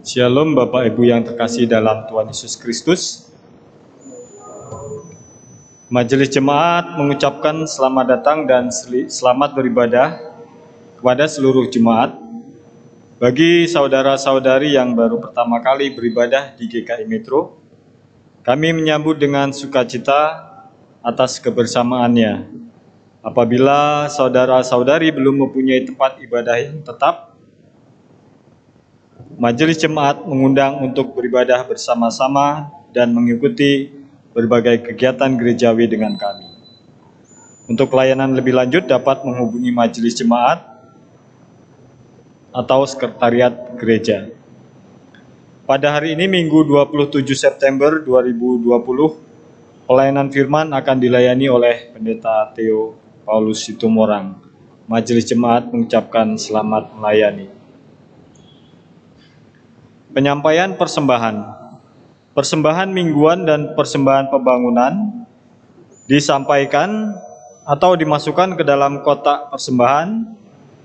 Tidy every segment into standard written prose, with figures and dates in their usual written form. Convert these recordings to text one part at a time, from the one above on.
Shalom Bapak Ibu yang terkasih dalam Tuhan Yesus Kristus. Majelis Jemaat mengucapkan selamat datang dan selamat beribadah kepada seluruh jemaat. Bagi saudara-saudari yang baru pertama kali beribadah di GKI Metro, kami menyambut dengan sukacita atas kebersamaannya. Apabila saudara-saudari belum mempunyai tempat ibadah yang tetap, Majelis Jemaat mengundang untuk beribadah bersama-sama dan mengikuti berbagai kegiatan gerejawi dengan kami. Untuk layanan lebih lanjut dapat menghubungi Majelis Jemaat atau Sekretariat Gereja. Pada hari ini Minggu 27 September 2020, pelayanan firman akan dilayani oleh Pendeta Theo Paulus Situmorang. Majelis Jemaat mengucapkan selamat melayani. Penyampaian persembahan. Persembahan mingguan dan persembahan pembangunan disampaikan atau dimasukkan ke dalam kotak persembahan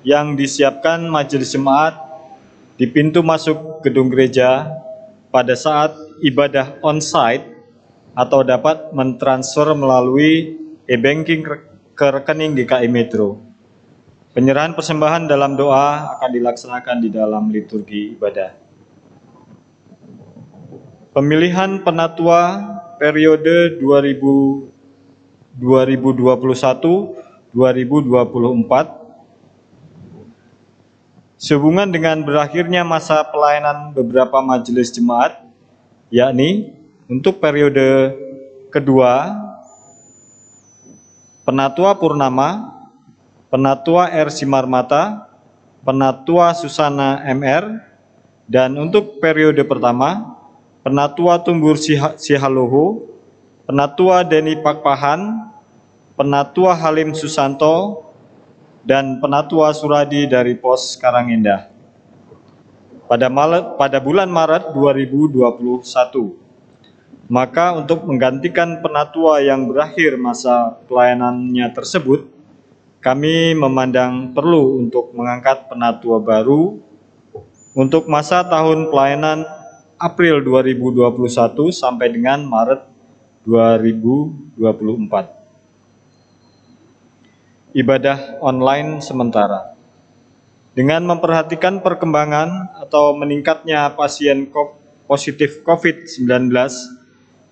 yang disiapkan Majelis Jemaat di pintu masuk gedung gereja pada saat ibadah on-site atau dapat mentransfer melalui e-banking ke rekening GKI Metro. Penyerahan persembahan dalam doa akan dilaksanakan di dalam liturgi ibadah. Pemilihan penatua periode 2021-2024 sehubungan dengan berakhirnya masa pelayanan beberapa majelis jemaat, yakni untuk periode kedua, Penatua Purnama, Penatua R. Simarmata, Penatua Susana MR, dan untuk periode pertama, Penatua Tumbur Sihaloho, Penatua Deni Pakpahan, Penatua Halim Susanto, dan Penatua Suradi dari Pos Karangindah. Pada bulan Maret 2021, maka untuk menggantikan penatua yang berakhir masa pelayanannya tersebut, kami memandang perlu untuk mengangkat penatua baru untuk masa tahun pelayanan April 2021 sampai dengan Maret 2024. Ibadah online sementara. Dengan memperhatikan perkembangan atau meningkatnya pasien positif COVID-19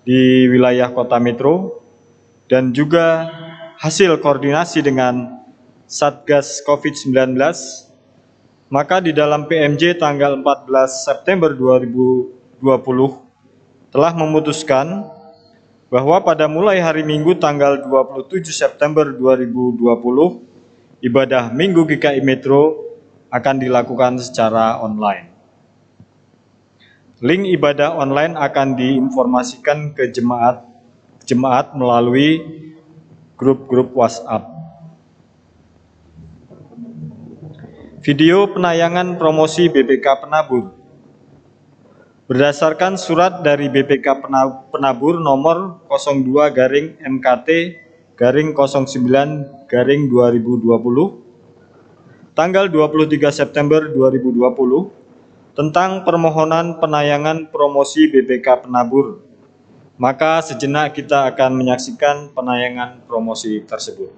di wilayah Kota Metro dan juga hasil koordinasi dengan Satgas COVID-19, maka di dalam PMJ tanggal 14 September 2020 telah memutuskan bahwa pada mulai hari Minggu tanggal 27 September 2020, ibadah Minggu GKI Metro akan dilakukan secara online. Link ibadah online akan diinformasikan ke jemaat melalui grup-grup WhatsApp. Video penayangan promosi BPK Penabur. Berdasarkan surat dari BPK Penabur nomor 02-MKT-09-2020 tanggal 23 September 2020 tentang permohonan penayangan promosi BPK Penabur, maka sejenak kita akan menyaksikan penayangan promosi tersebut.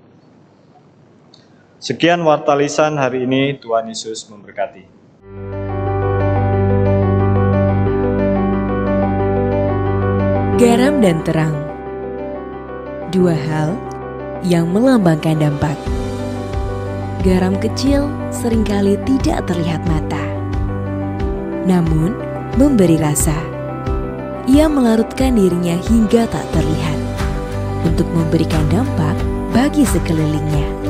Sekian warta lisan hari ini, Tuhan Yesus memberkati. Garam dan terang, dua hal yang melambangkan dampak. Garam kecil seringkali tidak terlihat mata, namun memberi rasa. Ia melarutkan dirinya hingga tak terlihat untuk memberikan dampak bagi sekelilingnya.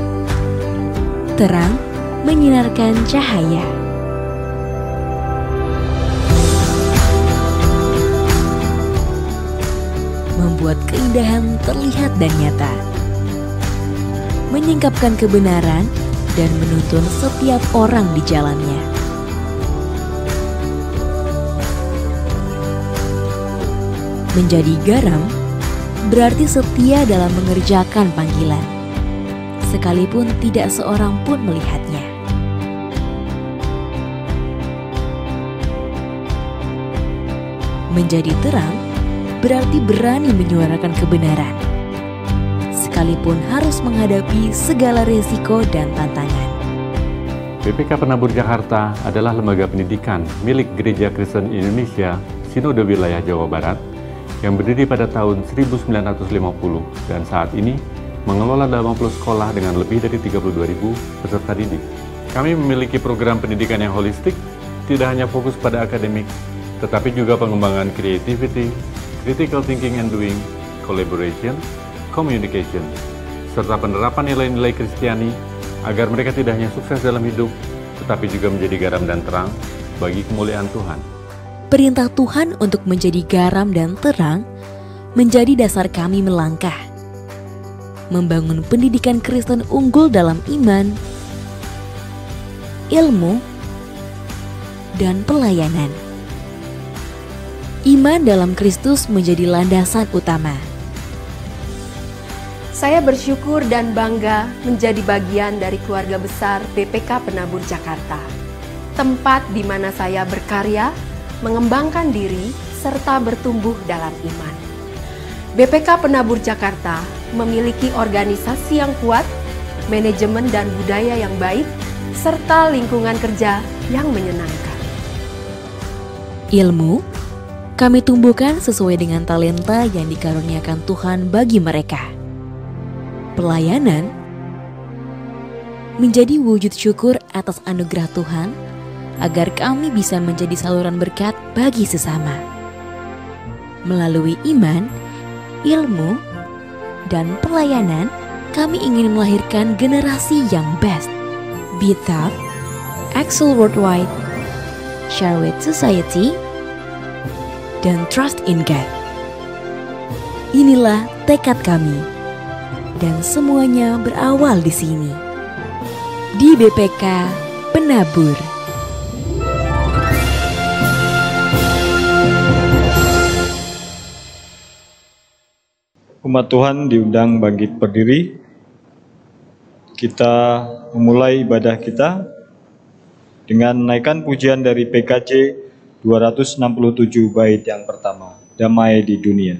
Terang menyinarkan cahaya. Membuat keindahan terlihat dan nyata. Menyingkapkan kebenaran dan menuntun setiap orang di jalannya. Menjadi garam berarti setia dalam mengerjakan panggilan, sekalipun tidak seorang pun melihatnya. Menjadi terang berarti berani menyuarakan kebenaran, sekalipun harus menghadapi segala resiko dan tantangan. BPK Penabur Jakarta adalah lembaga pendidikan milik Gereja Kristen Indonesia Sinode Wilayah Jawa Barat yang berdiri pada tahun 1950 dan saat ini mengelola 80 sekolah dengan lebih dari 32.000 peserta didik. Kami memiliki program pendidikan yang holistik, tidak hanya fokus pada akademik, tetapi juga pengembangan creativity, critical thinking and doing, collaboration, communication, serta penerapan nilai-nilai Kristiani agar mereka tidak hanya sukses dalam hidup, tetapi juga menjadi garam dan terang bagi kemuliaan Tuhan. Perintah Tuhan untuk menjadi garam dan terang menjadi dasar kami melangkah, membangun pendidikan Kristen unggul dalam iman, ilmu, dan pelayanan. Iman dalam Kristus menjadi landasan utama. Saya bersyukur dan bangga menjadi bagian dari keluarga besar BPK Penabur Jakarta, tempat di mana saya berkarya, mengembangkan diri, serta bertumbuh dalam iman. BPK Penabur Jakarta memiliki organisasi yang kuat, manajemen dan budaya yang baik, serta lingkungan kerja yang menyenangkan. Ilmu kami tumbuhkan sesuai dengan talenta yang dikaruniakan Tuhan bagi mereka. Pelayanan menjadi wujud syukur atas anugerah Tuhan agar kami bisa menjadi saluran berkat bagi sesama. Melalui iman, ilmu, dan pelayanan, kami ingin melahirkan generasi yang best. Be Tough, Excel Worldwide, Share with Society, dan Trust in God. Inilah tekad kami, dan semuanya berawal di sini, di BPK Penabur. Umat Tuhan diundang bangkit berdiri. Kita memulai ibadah kita dengan menaikkan pujian dari PKJ 267 bait yang pertama, Damai di Dunia.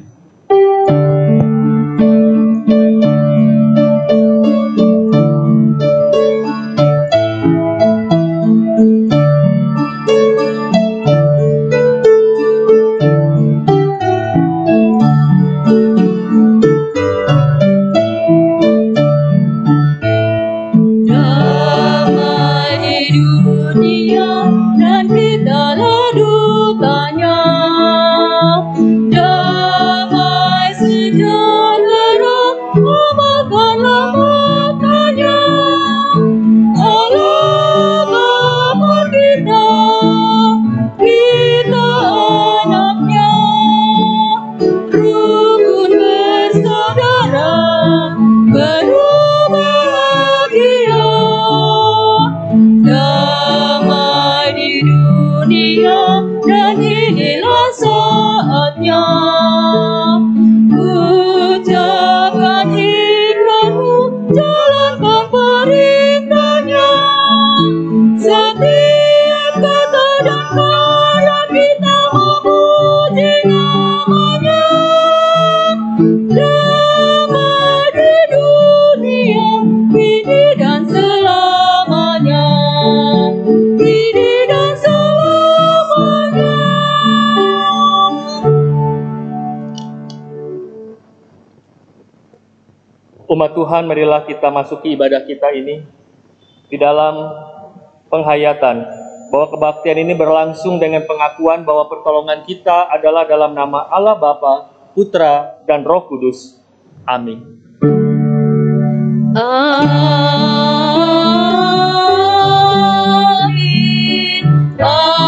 Umat Tuhan, marilah kita masuki ibadah kita ini di dalam penghayatan bahwa kebaktian ini berlangsung dengan pengakuan bahwa pertolongan kita adalah dalam nama Allah Bapa, Putra, dan Roh Kudus. Amin. Amin. Amin.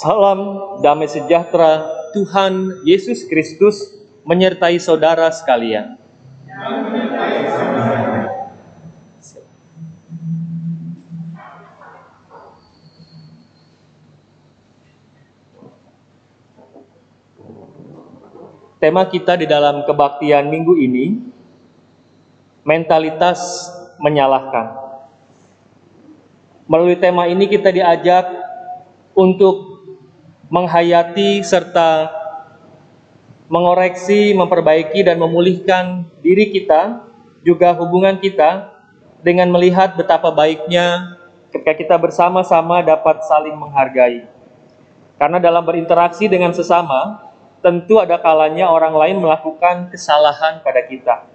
Salam damai sejahtera Tuhan Yesus Kristus menyertai saudara sekalian. Tema kita di dalam kebaktian minggu ini mentalitas menyalahkan. Melalui tema ini kita diajak untuk menghayati serta mengoreksi, memperbaiki dan memulihkan diri kita, juga hubungan kita dengan melihat betapa baiknya ketika kita bersama-sama dapat saling menghargai. Karena dalam berinteraksi dengan sesama, tentu ada kalanya orang lain melakukan kesalahan pada kita.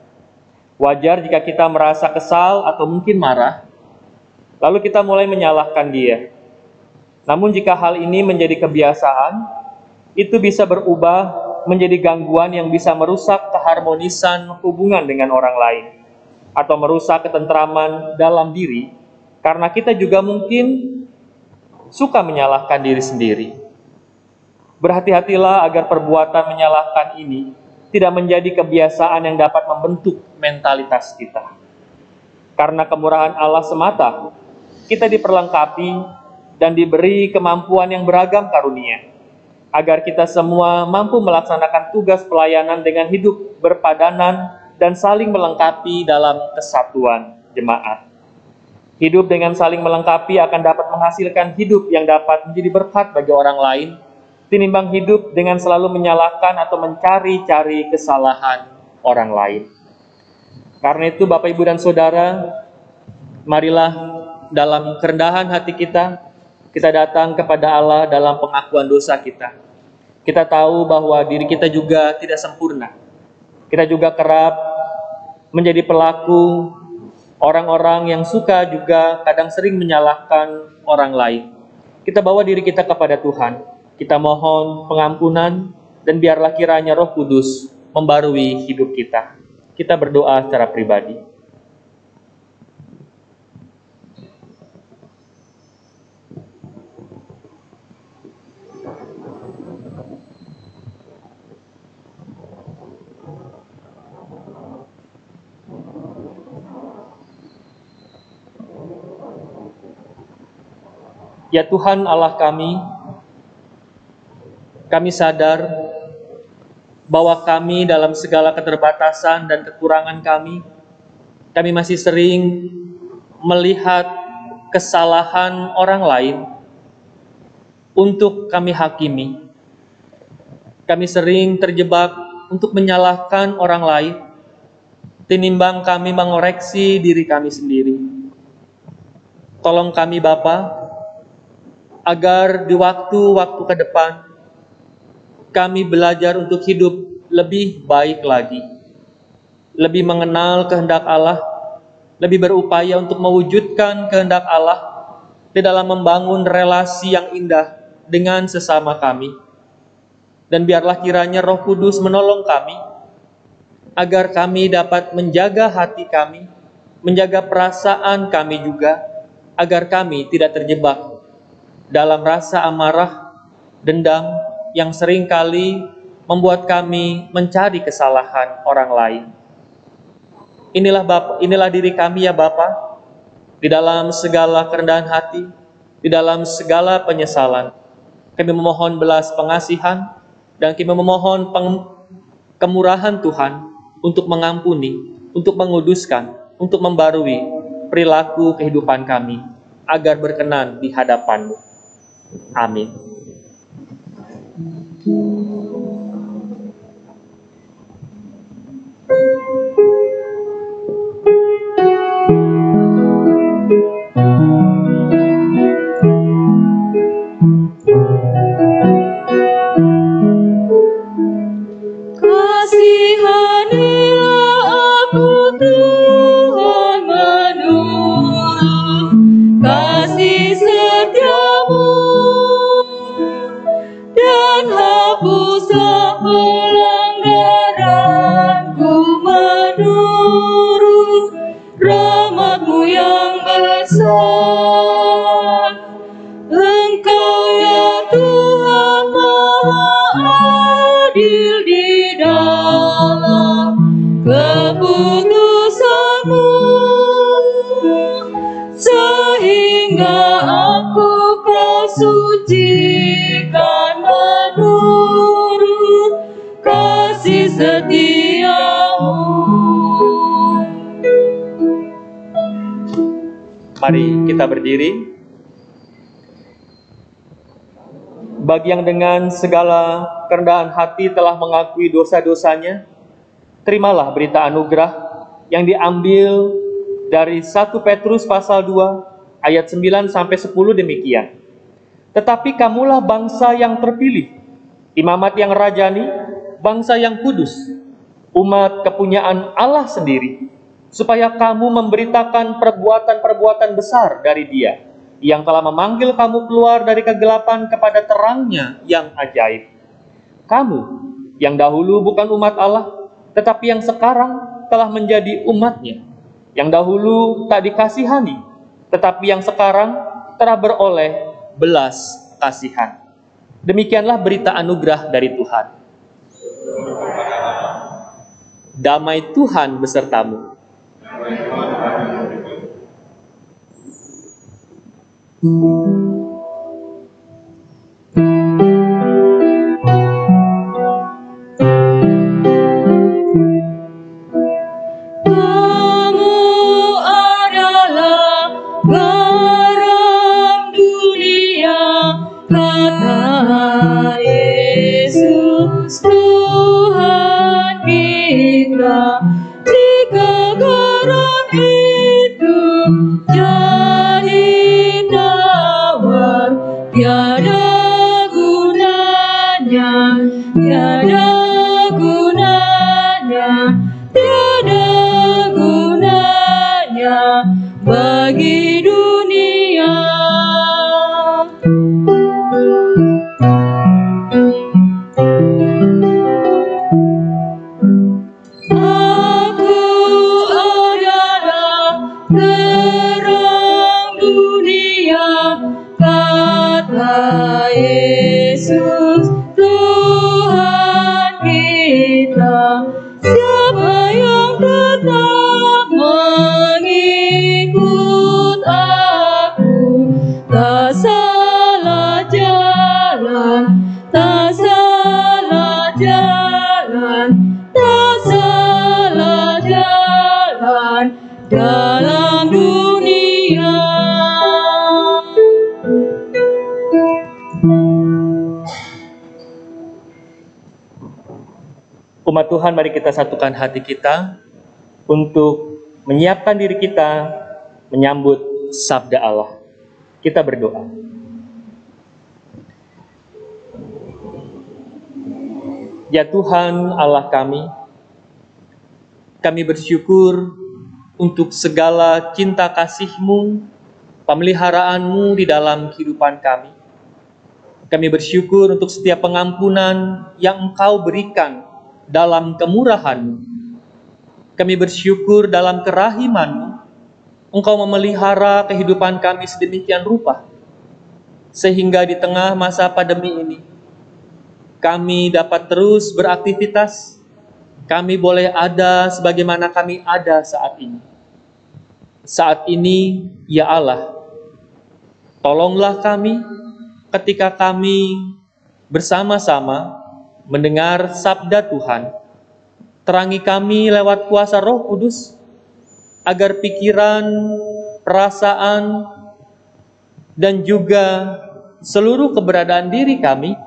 Wajar jika kita merasa kesal atau mungkin marah, lalu kita mulai menyalahkan dia. Namun jika hal ini menjadi kebiasaan, itu bisa berubah menjadi gangguan yang bisa merusak keharmonisan hubungan dengan orang lain, atau merusak ketentraman dalam diri, karena kita juga mungkin suka menyalahkan diri sendiri. Berhati-hatilah agar perbuatan menyalahkan ini tidak menjadi kebiasaan yang dapat membentuk mentalitas kita. Karena kemurahan Allah semata, kita diperlengkapi dan diberi kemampuan yang beragam karunia, agar kita semua mampu melaksanakan tugas pelayanan dengan hidup berpadanan dan saling melengkapi dalam kesatuan jemaat. Hidup dengan saling melengkapi akan dapat menghasilkan hidup yang dapat menjadi berkat bagi orang lain, tinimbang hidup dengan selalu menyalahkan atau mencari-cari kesalahan orang lain. Karena itu Bapak, Ibu, dan Saudara, marilah dalam kerendahan hati kita datang kepada Allah dalam pengakuan dosa kita. Kita tahu bahwa diri kita juga tidak sempurna. Kita juga kerap menjadi pelaku orang-orang yang suka juga kadang sering menyalahkan orang lain. Kita bawa diri kita kepada Tuhan. Kita mohon pengampunan dan biarlah kiranya Roh Kudus membarui hidup kita. Kita berdoa secara pribadi. Ya Tuhan Allah kami sadar bahwa kami dalam segala keterbatasan dan kekurangan kami masih sering melihat kesalahan orang lain untuk kami hakimi. Kami sering terjebak untuk menyalahkan orang lain, tinimbang kami mengoreksi diri kami sendiri. Tolong kami Bapa, agar di waktu-waktu ke depan kami belajar untuk hidup lebih baik lagi, lebih mengenal kehendak Allah, lebih berupaya untuk mewujudkan kehendak Allah di dalam membangun relasi yang indah dengan sesama kami. Dan biarlah kiranya Roh Kudus menolong kami, agar kami dapat menjaga hati kami, menjaga perasaan kami juga, agar kami tidak terjebak dalam rasa amarah, dendam yang seringkali membuat kami mencari kesalahan orang lain. Inilah diri kami ya Bapa, di dalam segala kerendahan hati, di dalam segala penyesalan. Kami memohon belas pengasihan dan kami memohon kemurahan Tuhan untuk mengampuni, untuk menguduskan, untuk membarui perilaku kehidupan kami agar berkenan di hadapan-Mu. Amin. Kasihanilah aku Tuhan menurut kasih setiamu, dan hapuslah pelanggaranku menurut rahmat-Mu yang besar. Engkau ya Tuhan Maha adil di dalam keputusan-Mu, sehingga aku Kau sucikan menurut kasih setiamu. Mari kita berdiri. Bagi yang dengan segala kerendahan hati telah mengakui dosa-dosanya, terimalah berita anugerah yang diambil dari 1 Petrus pasal 2 ayat 9 sampai 10 demikian. Tetapi kamulah bangsa yang terpilih, imamat yang rajani, bangsa yang kudus, umat kepunyaan Allah sendiri, supaya kamu memberitakan perbuatan-perbuatan besar dari Dia yang telah memanggil kamu keluar dari kegelapan kepada terangnya yang ajaib. Kamu yang dahulu bukan umat Allah, tetapi yang sekarang telah menjadi umat-Nya, yang dahulu tak dikasihani, tetapi yang sekarang telah beroleh belas kasihan. Demikianlah berita anugerah dari Tuhan. Damai Tuhan besertamu. Kamu adalah garam dunia, kata Yesus Tuhan kita. Jika garam itu jadi tawar, tiada gunanya, tiada gunanya, tiada gunanya bagi dunia. Aku adalah terang dunia, kata Yesus Tuhan kita. Siapa yang tetap mengikut aku, tak salah jalan, tak salah jalan, tak salah jalan dalam dunia. Umat Tuhan, mari kita satukan hati kita untuk menyiapkan diri kita menyambut sabda Allah. Kita berdoa. Ya Tuhan Allah kami bersyukur untuk segala cinta kasih-Mu, pemeliharaanmu di dalam kehidupan kami. Kami bersyukur untuk setiap pengampunan yang Engkau berikan dalam kemurahan-Mu. Kami bersyukur dalam kerahiman-Mu, Engkau memelihara kehidupan kami sedemikian rupa, sehingga di tengah masa pandemi ini, kami dapat terus beraktivitas, kami boleh ada sebagaimana kami ada saat ini. Saat ini, ya Allah, tolonglah kami ketika kami bersama-sama mendengar sabda Tuhan. Terangi kami lewat kuasa Roh Kudus, agar pikiran, perasaan, dan juga seluruh keberadaan diri kami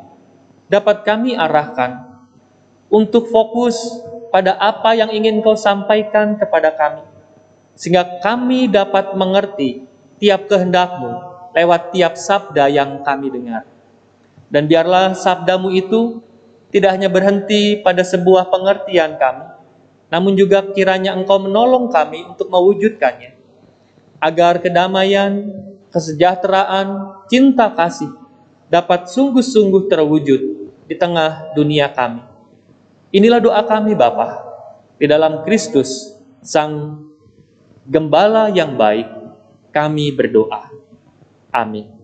dapat kami arahkan untuk fokus pada apa yang ingin Kau sampaikan kepada kami, sehingga kami dapat mengerti tiap kehendak-Mu lewat tiap sabda yang kami dengar. Dan biarlah sabda-Mu itu tidak hanya berhenti pada sebuah pengertian kami, namun juga kiranya Engkau menolong kami untuk mewujudkannya, agar kedamaian, kesejahteraan, cinta kasih dapat sungguh-sungguh terwujud di tengah dunia kami. Inilah doa kami Bapa, di dalam Kristus, Sang Gembala yang baik, kami berdoa. Amin.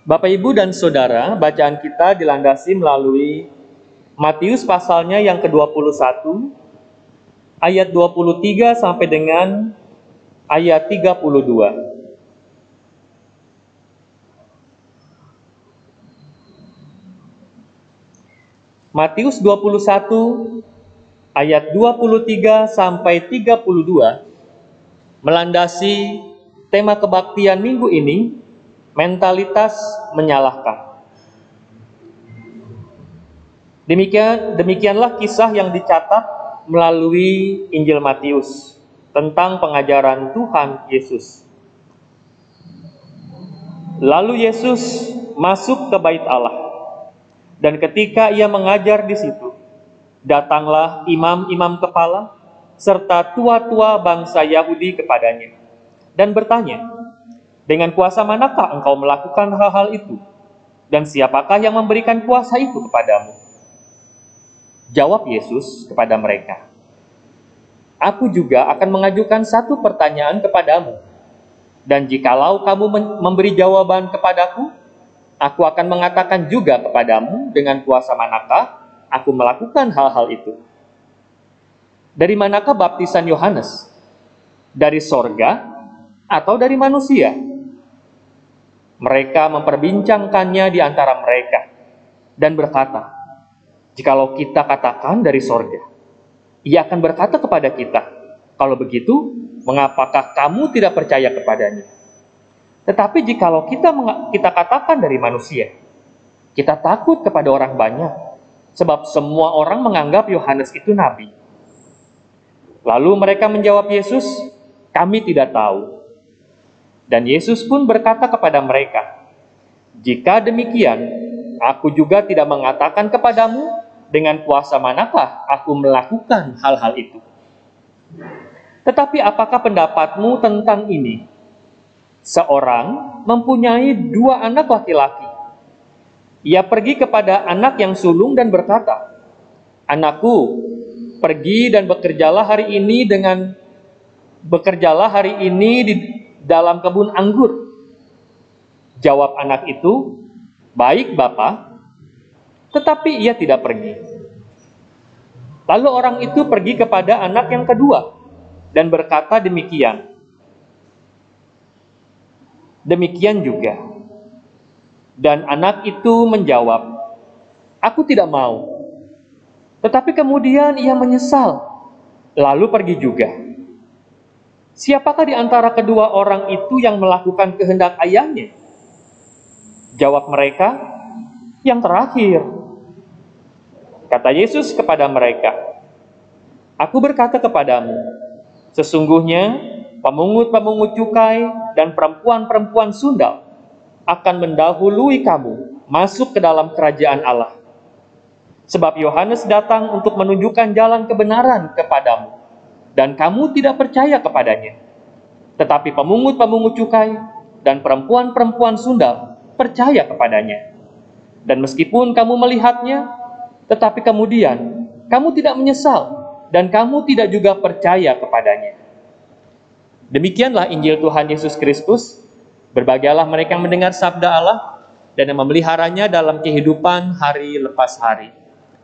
Bapak, Ibu, dan Saudara, bacaan kita dilandasi melalui Matius pasalnya yang ke-21, ayat 23 sampai dengan ayat 32. Matius 21, ayat 23 sampai 32, melandasi tema kebaktian minggu ini, mentalitas menyalahkan. Demikianlah kisah yang dicatat melalui Injil Matius tentang pengajaran Tuhan Yesus. Lalu Yesus masuk ke bait Allah, dan ketika ia mengajar di situ, datanglah imam-imam kepala serta tua-tua bangsa Yahudi kepadanya dan bertanya, dengan kuasa manakah engkau melakukan hal-hal itu? Dan siapakah yang memberikan kuasa itu kepadamu? Jawab Yesus kepada mereka, aku juga akan mengajukan satu pertanyaan kepadamu. Dan jikalau kamu memberi jawaban kepadaku, aku akan mengatakan juga kepadamu dengan kuasa manakah aku melakukan hal-hal itu. Dari manakah baptisan Yohanes? Dari sorga atau dari manusia? Mereka memperbincangkannya di antara mereka dan berkata, jikalau kita katakan dari sorga, ia akan berkata kepada kita, kalau begitu, mengapakah kamu tidak percaya kepadanya? Tetapi jikalau kita katakan dari manusia, kita takut kepada orang banyak, sebab semua orang menganggap Yohanes itu nabi. Lalu mereka menjawab Yesus, kami tidak tahu. Dan Yesus pun berkata kepada mereka, jika demikian, aku juga tidak mengatakan kepadamu dengan kuasa manakah aku melakukan hal-hal itu. Tetapi apakah pendapatmu tentang ini? Seorang mempunyai 2 anak laki-laki. Ia pergi kepada anak yang sulung dan berkata, anakku, pergi dan bekerjalah hari ini di dalam kebun anggur. Jawab anak itu, baik Bapa, tetapi ia tidak pergi. Lalu orang itu pergi kepada anak yang kedua dan berkata demikian. Demikian juga. Dan anak itu menjawab, aku tidak mau. Tetapi kemudian ia menyesal, lalu pergi juga. Siapakah di antara kedua orang itu yang melakukan kehendak ayahnya? Jawab mereka, yang terakhir. Kata Yesus kepada mereka, aku berkata kepadamu, sesungguhnya pemungut-pemungut cukai dan perempuan-perempuan sundal akan mendahului kamu masuk ke dalam kerajaan Allah. Sebab Yohanes datang untuk menunjukkan jalan kebenaran kepadamu, dan kamu tidak percaya kepadanya. Tetapi pemungut-pemungut cukai dan perempuan-perempuan sundal percaya kepadanya. Dan meskipun kamu melihatnya, tetapi kemudian kamu tidak menyesal dan kamu tidak juga percaya kepadanya. Demikianlah Injil Tuhan Yesus Kristus. Berbahagialah mereka yang mendengar sabda Allah dan yang memeliharanya dalam kehidupan hari lepas hari.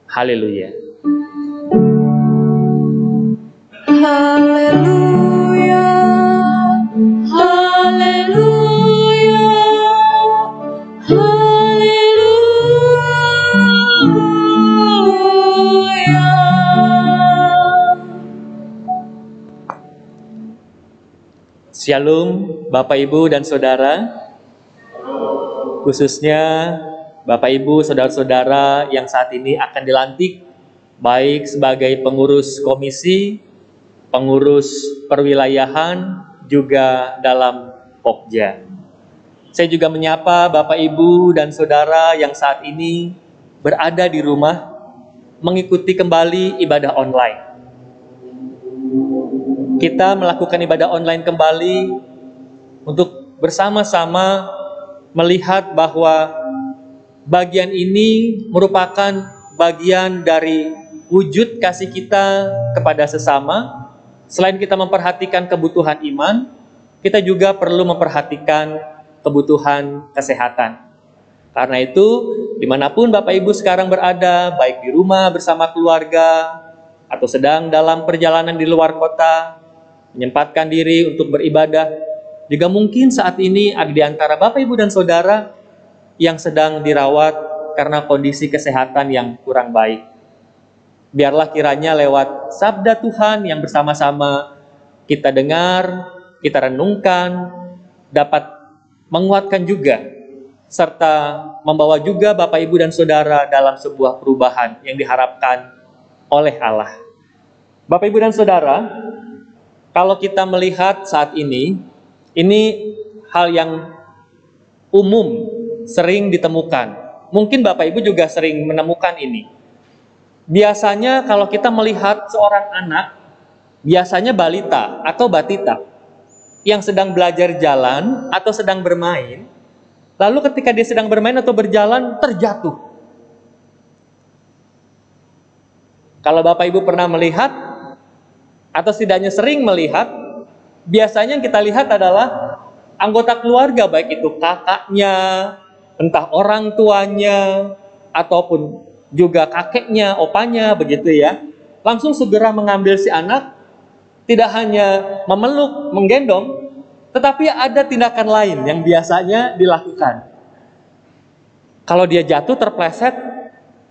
Haleluya. Haleluya, haleluya, haleluya. Shalom Bapak Ibu dan Saudara, khususnya Bapak Ibu Saudara-saudara yang saat ini akan dilantik baik sebagai pengurus komisi, pengurus perwilayahan, juga dalam Pokja. Saya juga menyapa Bapak Ibu dan Saudara yang saat ini berada di rumah mengikuti kembali ibadah online. Kita melakukan ibadah online kembali untuk bersama-sama melihat bahwa bagian ini merupakan bagian dari wujud kasih kita kepada sesama. Selain kita memperhatikan kebutuhan iman, kita juga perlu memperhatikan kebutuhan kesehatan. Karena itu, dimanapun Bapak Ibu sekarang berada, baik di rumah bersama keluarga, atau sedang dalam perjalanan di luar kota, menyempatkan diri untuk beribadah, juga mungkin saat ini ada di antara Bapak Ibu dan Saudara yang sedang dirawat karena kondisi kesehatan yang kurang baik. Biarlah kiranya lewat sabda Tuhan yang bersama-sama kita dengar, kita renungkan, dapat menguatkan juga, serta membawa juga Bapak, Ibu, dan Saudara dalam sebuah perubahan yang diharapkan oleh Allah. Bapak, Ibu, dan Saudara, kalau kita melihat saat ini hal yang umum, sering ditemukan. Mungkin Bapak Ibu juga sering menemukan ini. Biasanya kalau kita melihat seorang anak, biasanya balita atau batita, yang sedang belajar jalan atau sedang bermain, lalu ketika dia sedang bermain atau berjalan, terjatuh. Kalau Bapak Ibu pernah melihat, atau setidaknya sering melihat, biasanya yang kita lihat adalah anggota keluarga, baik itu kakaknya, entah orang tuanya, ataupun juga kakeknya, opanya, begitu ya, langsung segera mengambil si anak, tidak hanya memeluk, menggendong, tetapi ada tindakan lain yang biasanya dilakukan. Kalau dia jatuh, terpleset,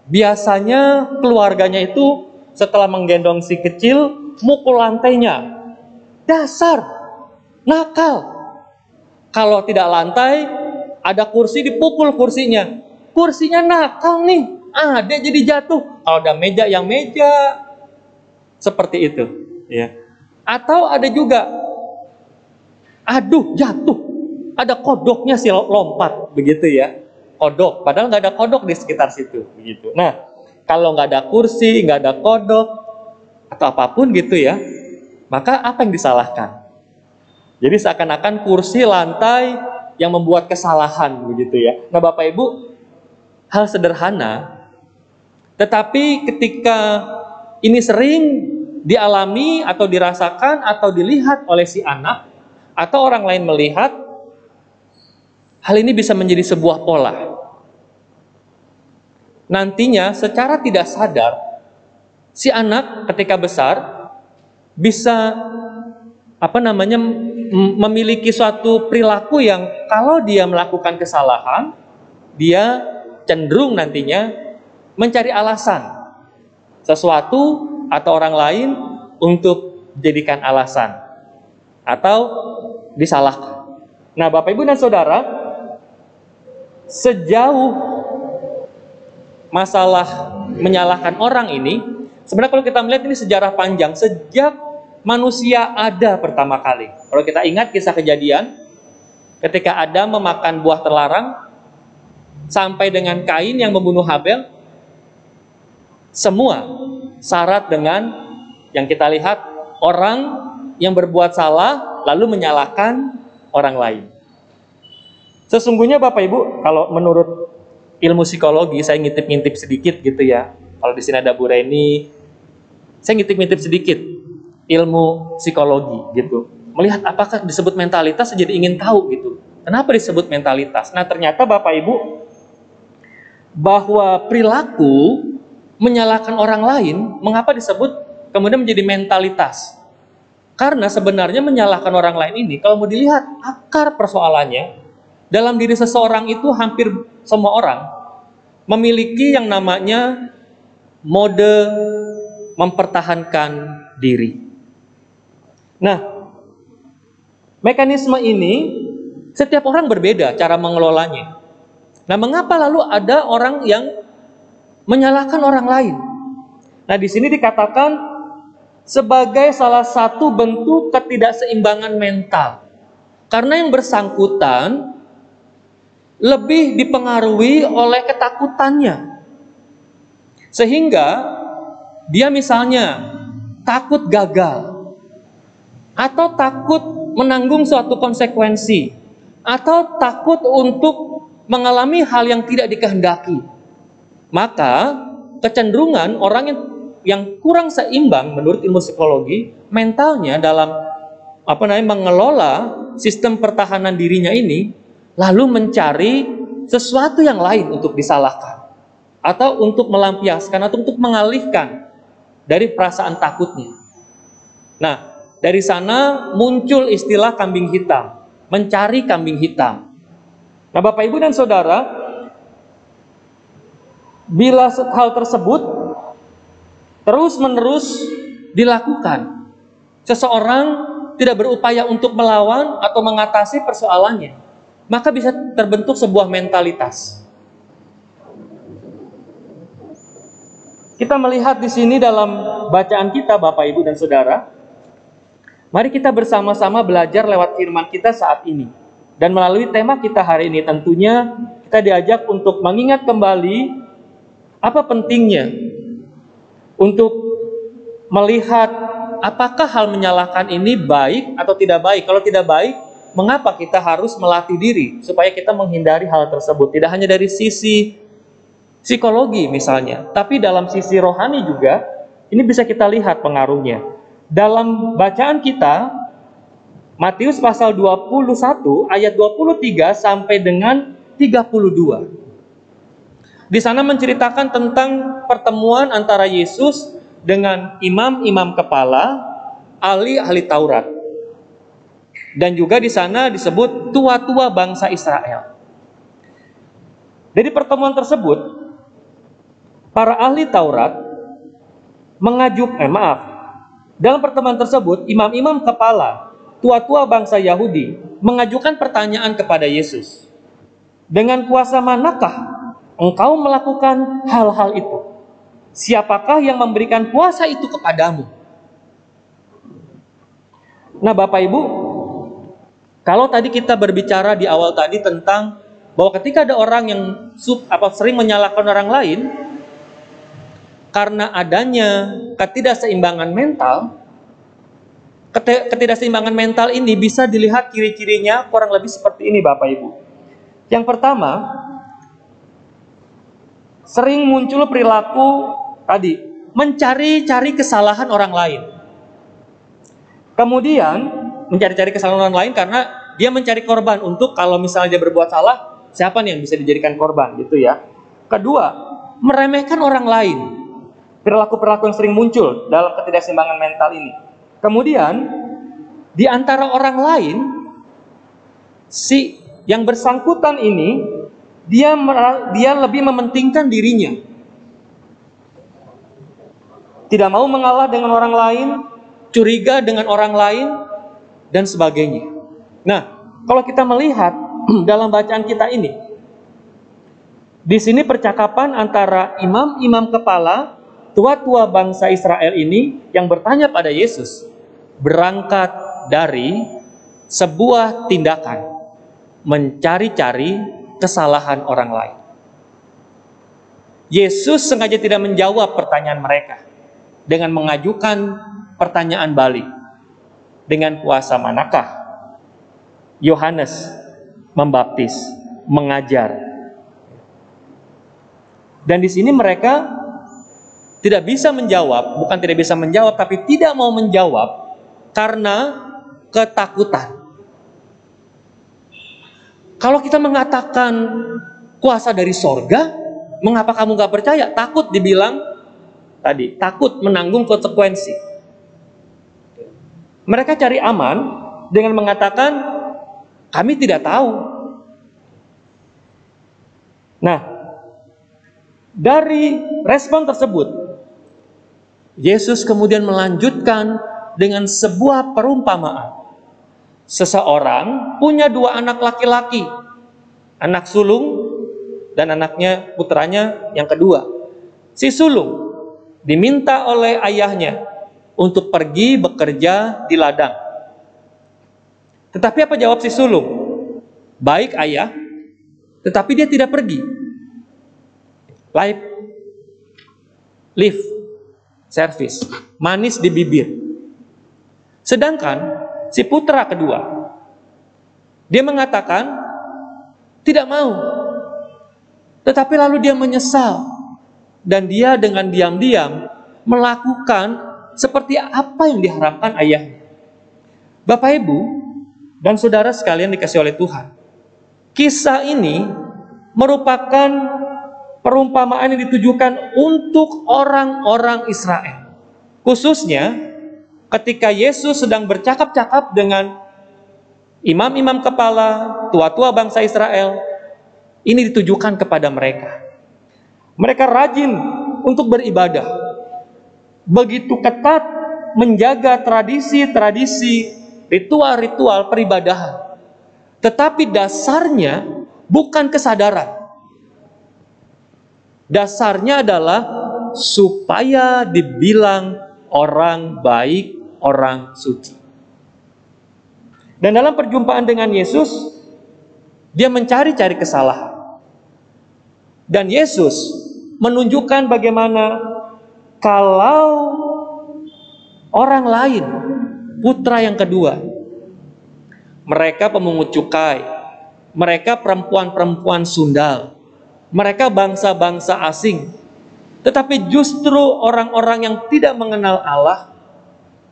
biasanya keluarganya itu setelah menggendong si kecil, mukul lantainya. Dasar, nakal. Kalau tidak lantai, ada kursi, dipukul kursinya. Kursinya nakal nih, dia jadi jatuh. Kalau ada meja, yang meja. Seperti itu. Ya. Atau ada juga, aduh jatuh. Ada kodoknya si lompat, begitu ya. Kodok, padahal nggak ada kodok di sekitar situ. Begitu. Nah, kalau nggak ada kursi, nggak ada kodok, atau apapun gitu ya, maka apa yang disalahkan? Jadi seakan-akan kursi, lantai yang membuat kesalahan, begitu ya. Nah, Bapak Ibu, hal sederhana, tetapi ketika ini sering dialami atau dirasakan atau dilihat oleh si anak atau orang lain melihat, hal ini bisa menjadi sebuah pola. Nantinya secara tidak sadar, si anak ketika besar bisa memiliki suatu perilaku yang kalau dia melakukan kesalahan, dia cenderung nantinya mencari alasan sesuatu atau orang lain untuk dijadikan alasan atau disalahkan. Nah, Bapak, Ibu, dan Saudara, sejauh masalah menyalahkan orang ini, sebenarnya kalau kita melihat ini sejarah panjang, sejak manusia ada pertama kali. Kalau kita ingat kisah Kejadian, ketika Adam memakan buah terlarang, sampai dengan Kain yang membunuh Habel, semua syarat dengan yang kita lihat orang yang berbuat salah lalu menyalahkan orang lain. Sesungguhnya Bapak Ibu, kalau menurut ilmu psikologi, saya ngintip-ngintip sedikit gitu ya. Kalau di sini ada Bu Reni, saya ngintip-ngintip sedikit ilmu psikologi gitu. Melihat apakah disebut mentalitas, saya jadi ingin tahu gitu. Kenapa disebut mentalitas? Nah, ternyata Bapak Ibu, bahwa perilaku menyalahkan orang lain, mengapa disebut kemudian menjadi mentalitas? Karena sebenarnya menyalahkan orang lain ini, kalau mau dilihat akar persoalannya, dalam diri seseorang itu hampir semua orang memiliki yang namanya mode mempertahankan diri. Nah, mekanisme ini setiap orang berbeda cara mengelolanya. Nah, mengapa lalu ada orang yang menyalahkan orang lain? Nah, di sini dikatakan sebagai salah satu bentuk ketidakseimbangan mental. Karena yang bersangkutan lebih dipengaruhi oleh ketakutannya. Sehingga dia misalnya takut gagal, atau takut menanggung suatu konsekuensi, atau takut untuk mengalami hal yang tidak dikehendaki. Maka kecenderungan orang yang kurang seimbang menurut ilmu psikologi, mentalnya dalam mengelola sistem pertahanan dirinya ini, lalu mencari sesuatu yang lain untuk disalahkan, atau untuk melampiaskan, atau untuk mengalihkan dari perasaan takutnya. Nah, dari sana muncul istilah kambing hitam, mencari kambing hitam. Nah, Bapak, Ibu, dan Saudara, bila hal tersebut terus-menerus dilakukan, seseorang tidak berupaya untuk melawan atau mengatasi persoalannya, maka bisa terbentuk sebuah mentalitas. Kita melihat di sini dalam bacaan kita, Bapak, Ibu, dan Saudara, mari kita bersama-sama belajar lewat firman kita saat ini. Dan melalui tema kita hari ini tentunya kita diajak untuk mengingat kembali apa pentingnya untuk melihat apakah hal menyalahkan ini baik atau tidak baik. Kalau tidak baik, mengapa kita harus melatih diri supaya kita menghindari hal tersebut? Tidak hanya dari sisi psikologi misalnya, tapi dalam sisi rohani juga, ini bisa kita lihat pengaruhnya. Dalam bacaan kita, Matius pasal 21 ayat 23 sampai dengan 32. Di sana menceritakan tentang pertemuan antara Yesus dengan imam-imam kepala, ahli-ahli Taurat. Dan juga di sana disebut tua-tua bangsa Israel. Dari pertemuan tersebut, para ahli Taurat dalam pertemuan tersebut, imam-imam kepala, tua-tua bangsa Yahudi mengajukan pertanyaan kepada Yesus. Dengan kuasa manakah engkau melakukan hal-hal itu? Siapakah yang memberikan kuasa itu kepadamu? Nah, Bapak Ibu, kalau tadi kita berbicara di awal tadi tentang bahwa ketika ada orang yang sering menyalahkan orang lain, karena adanya ketidakseimbangan mental ini bisa dilihat ciri-cirinya kurang lebih seperti ini, Bapak Ibu. Yang pertama, sering muncul perilaku tadi, mencari-cari kesalahan orang lain. Kemudian, mencari-cari kesalahan orang lain karena dia mencari korban untuk kalau misalnya dia berbuat salah, siapa nih yang bisa dijadikan korban, gitu ya. Kedua, meremehkan orang lain. Perilaku-perilaku yang sering muncul dalam ketidakseimbangan mental ini. Kemudian, di antara orang lain, si yang bersangkutan ini, dia lebih mementingkan dirinya. Tidak mau mengalah dengan orang lain, curiga dengan orang lain, dan sebagainya. Nah, kalau kita melihat dalam bacaan kita ini, di sini percakapan antara imam-imam kepala, tua-tua bangsa Israel ini yang bertanya pada Yesus berangkat dari sebuah tindakan mencari-cari kesalahan orang lain. Yesus sengaja tidak menjawab pertanyaan mereka dengan mengajukan pertanyaan balik. Dengan kuasa manakah Yohanes membaptis, mengajar? Dan di sini mereka tidak bisa menjawab, bukan tidak bisa menjawab, tapi tidak mau menjawab karena ketakutan. Kalau kita mengatakan kuasa dari sorga, mengapa kamu gak percaya? Takut dibilang tadi, takut menanggung konsekuensi. Mereka cari aman dengan mengatakan, kami tidak tahu. Nah, dari respon tersebut, Yesus kemudian melanjutkan dengan sebuah perumpamaan. Seseorang punya dua anak laki-laki, anak sulung dan putranya yang kedua. Si sulung diminta oleh ayahnya untuk pergi bekerja di ladang. Tetapi apa jawab si sulung? Baik ayah, tetapi dia tidak pergi. Lip service, manis di bibir. Sedangkan si putra kedua, dia mengatakan tidak mau. Tetapi lalu dia menyesal dan dia dengan diam-diam melakukan seperti apa yang diharapkan ayahnya. Bapak, Ibu, dan saudara sekalian dikasihi oleh Tuhan, kisah ini merupakan perumpamaan yang ditujukan untuk orang-orang Israel. Khususnya ketika Yesus sedang bercakap-cakap dengan imam-imam kepala, tua-tua bangsa Israel, ini ditujukan kepada mereka. Mereka rajin untuk beribadah. Begitu ketat menjaga tradisi-tradisi ritual-ritual peribadahan. Tetapi dasarnya bukan kesadaran. Dasarnya adalah supaya dibilang orang baik, orang suci. Dan dalam perjumpaan dengan Yesus, dia mencari-cari kesalahan. Dan Yesus menunjukkan bagaimana kalau orang lain, putra yang kedua, mereka pemungut cukai, mereka perempuan-perempuan sundal, mereka bangsa-bangsa asing, tetapi justru orang-orang yang tidak mengenal Allah,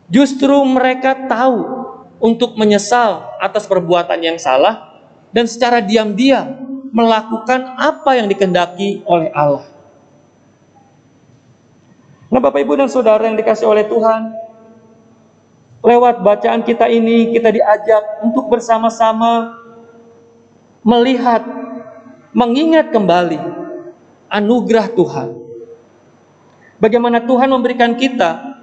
justru mereka tahu untuk menyesal atas perbuatan yang salah dan secara diam-diam melakukan apa yang dikehendaki oleh Allah. Nah, Bapak, Ibu, dan Saudara yang dikasihi oleh Tuhan, lewat bacaan kita ini kita diajak untuk bersama-sama melihat, mengingat kembali anugerah Tuhan. Bagaimana Tuhan memberikan kita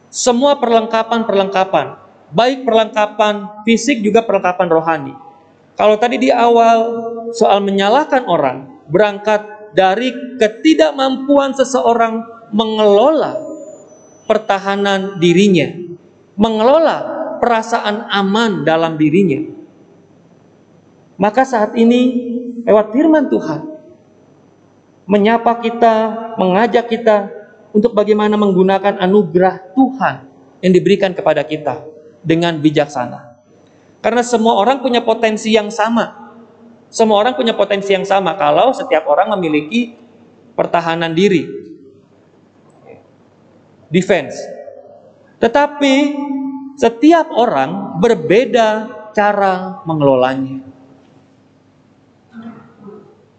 semua perlengkapan-perlengkapan, baik perlengkapan fisik juga perlengkapan rohani. Kalau tadi di awal soal menyalahkan orang, berangkat dari ketidakmampuan seseorang mengelola pertahanan dirinya, mengelola perasaan aman dalam dirinya. Maka saat ini lewat firman Tuhan menyapa kita, mengajak kita untuk bagaimana menggunakan anugerah Tuhan yang diberikan kepada kita dengan bijaksana. Karena semua orang punya potensi yang sama. Semua orang punya potensi yang sama kalau setiap orang memiliki pertahanan diri, defense. Tetapi setiap orang berbeda cara mengelolanya.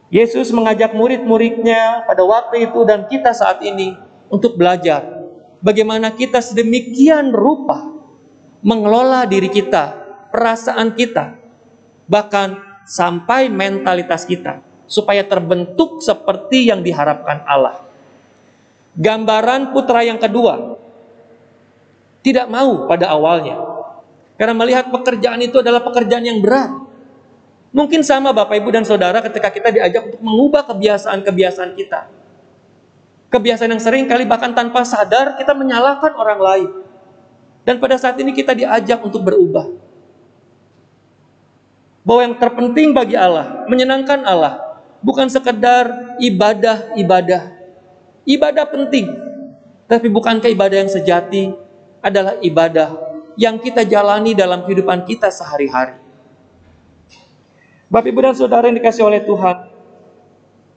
Yesus mengajak murid-muridnya pada waktu itu dan kita saat ini untuk belajar bagaimana kita sedemikian rupa mengelola diri kita, perasaan kita, bahkan sampai mentalitas kita, supaya terbentuk seperti yang diharapkan Allah. Gambaran putra yang kedua tidak mau pada awalnya, karena melihat pekerjaan itu adalah pekerjaan yang berat. Mungkin sama Bapak, Ibu, dan Saudara ketika kita diajak untuk mengubah kebiasaan-kebiasaan kita. Kebiasaan yang sering kali bahkan tanpa sadar kita menyalahkan orang lain. Dan pada saat ini kita diajak untuk berubah. Bahwa yang terpenting bagi Allah, menyenangkan Allah, bukan sekedar ibadah-ibadah. Ibadah penting, tapi bukankah ibadah yang sejati adalah ibadah yang kita jalani dalam kehidupan kita sehari-hari. Bapak, Ibu, dan Saudara yang dikasihi oleh Tuhan,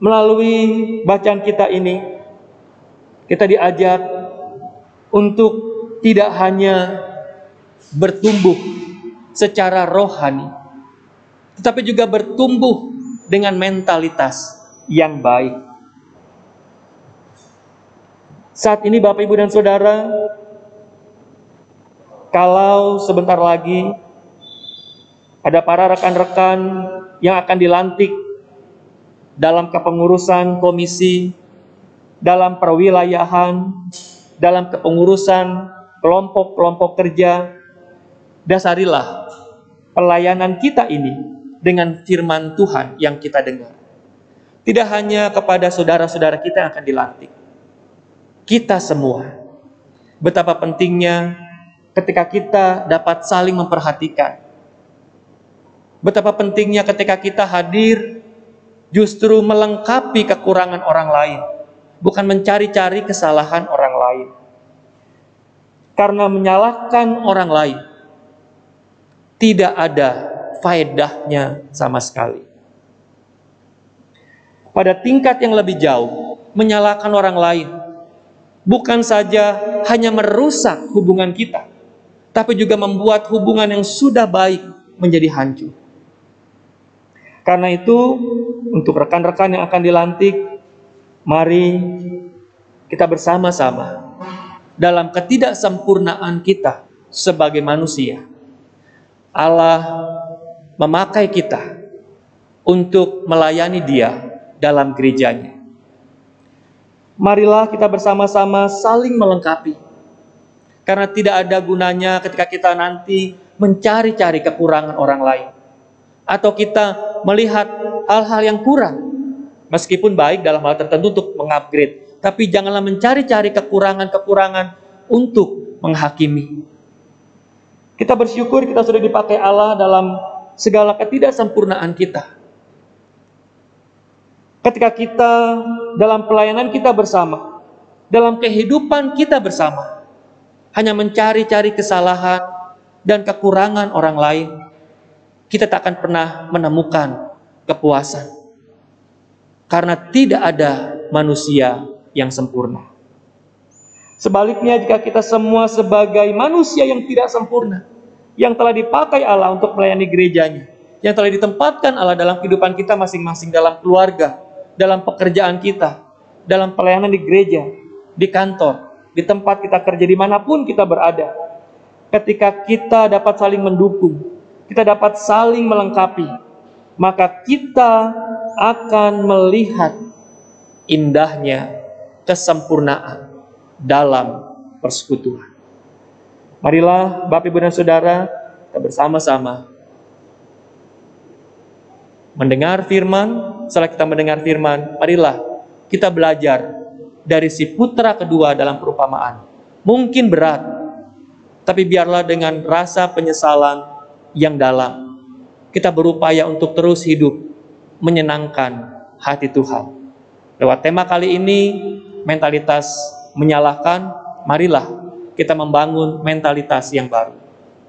melalui bacaan kita ini, kita diajak untuk tidak hanya bertumbuh secara rohani, tetapi juga bertumbuh dengan mentalitas yang baik. Saat ini Bapak, Ibu, dan Saudara, kalau sebentar lagi ada para rekan-rekan yang akan dilantik dalam kepengurusan komisi, dalam perwilayahan, dalam kepengurusan kelompok-kelompok kerja, dasarilah pelayanan kita ini dengan firman Tuhan yang kita dengar. Tidak hanya kepada saudara-saudara kita yang akan dilantik, kita semua. Betapa pentingnya ketika kita dapat saling memperhatikan. Betapa pentingnya ketika kita hadir justru melengkapi kekurangan orang lain, bukan mencari-cari kesalahan orang lain. Karena menyalahkan orang lain tidak ada faedahnya sama sekali. Pada tingkat yang lebih jauh, menyalahkan orang lain bukan saja hanya merusak hubungan kita, tapi juga membuat hubungan yang sudah baik menjadi hancur. Karena itu, untuk rekan-rekan yang akan dilantik, mari kita bersama-sama dalam ketidaksempurnaan kita sebagai manusia. Allah memakai kita untuk melayani Dia dalam gerejanya. Marilah kita bersama-sama saling melengkapi. Karena tidak ada gunanya ketika kita nanti mencari-cari kekurangan orang lain. Atau kita melihat hal-hal yang kurang, meskipun baik dalam hal tertentu untuk mengupgrade, tapi janganlah mencari-cari kekurangan-kekurangan untuk menghakimi. Kita bersyukur kita sudah dipakai Allah dalam segala ketidaksempurnaan kita. Ketika kita dalam pelayanan kita bersama, dalam kehidupan kita bersama, hanya mencari-cari kesalahan dan kekurangan orang lain, kita tak akan pernah menemukan kepuasan. Karena tidak ada manusia yang sempurna. Sebaliknya, jika kita semua sebagai manusia yang tidak sempurna, yang telah dipakai Allah untuk melayani gerejanya, yang telah ditempatkan Allah dalam kehidupan kita masing-masing, dalam keluarga, dalam pekerjaan kita, dalam pelayanan di gereja, di kantor, di tempat kita kerja, dimanapun kita berada. Ketika kita dapat saling mendukung, kita dapat saling melengkapi, maka kita akan melihat indahnya kesempurnaan dalam persekutuan. Marilah Bapak, Ibu, dan Saudara, kita bersama-sama mendengar firman. Setelah kita mendengar firman, marilah kita belajar dari si putra kedua dalam perumpamaan. Mungkin berat, tapi biarlah dengan rasa penyesalan yang dalam, kita berupaya untuk terus hidup menyenangkan hati Tuhan. Lewat tema kali ini, mentalitas menyalahkan, marilah kita membangun mentalitas yang baru,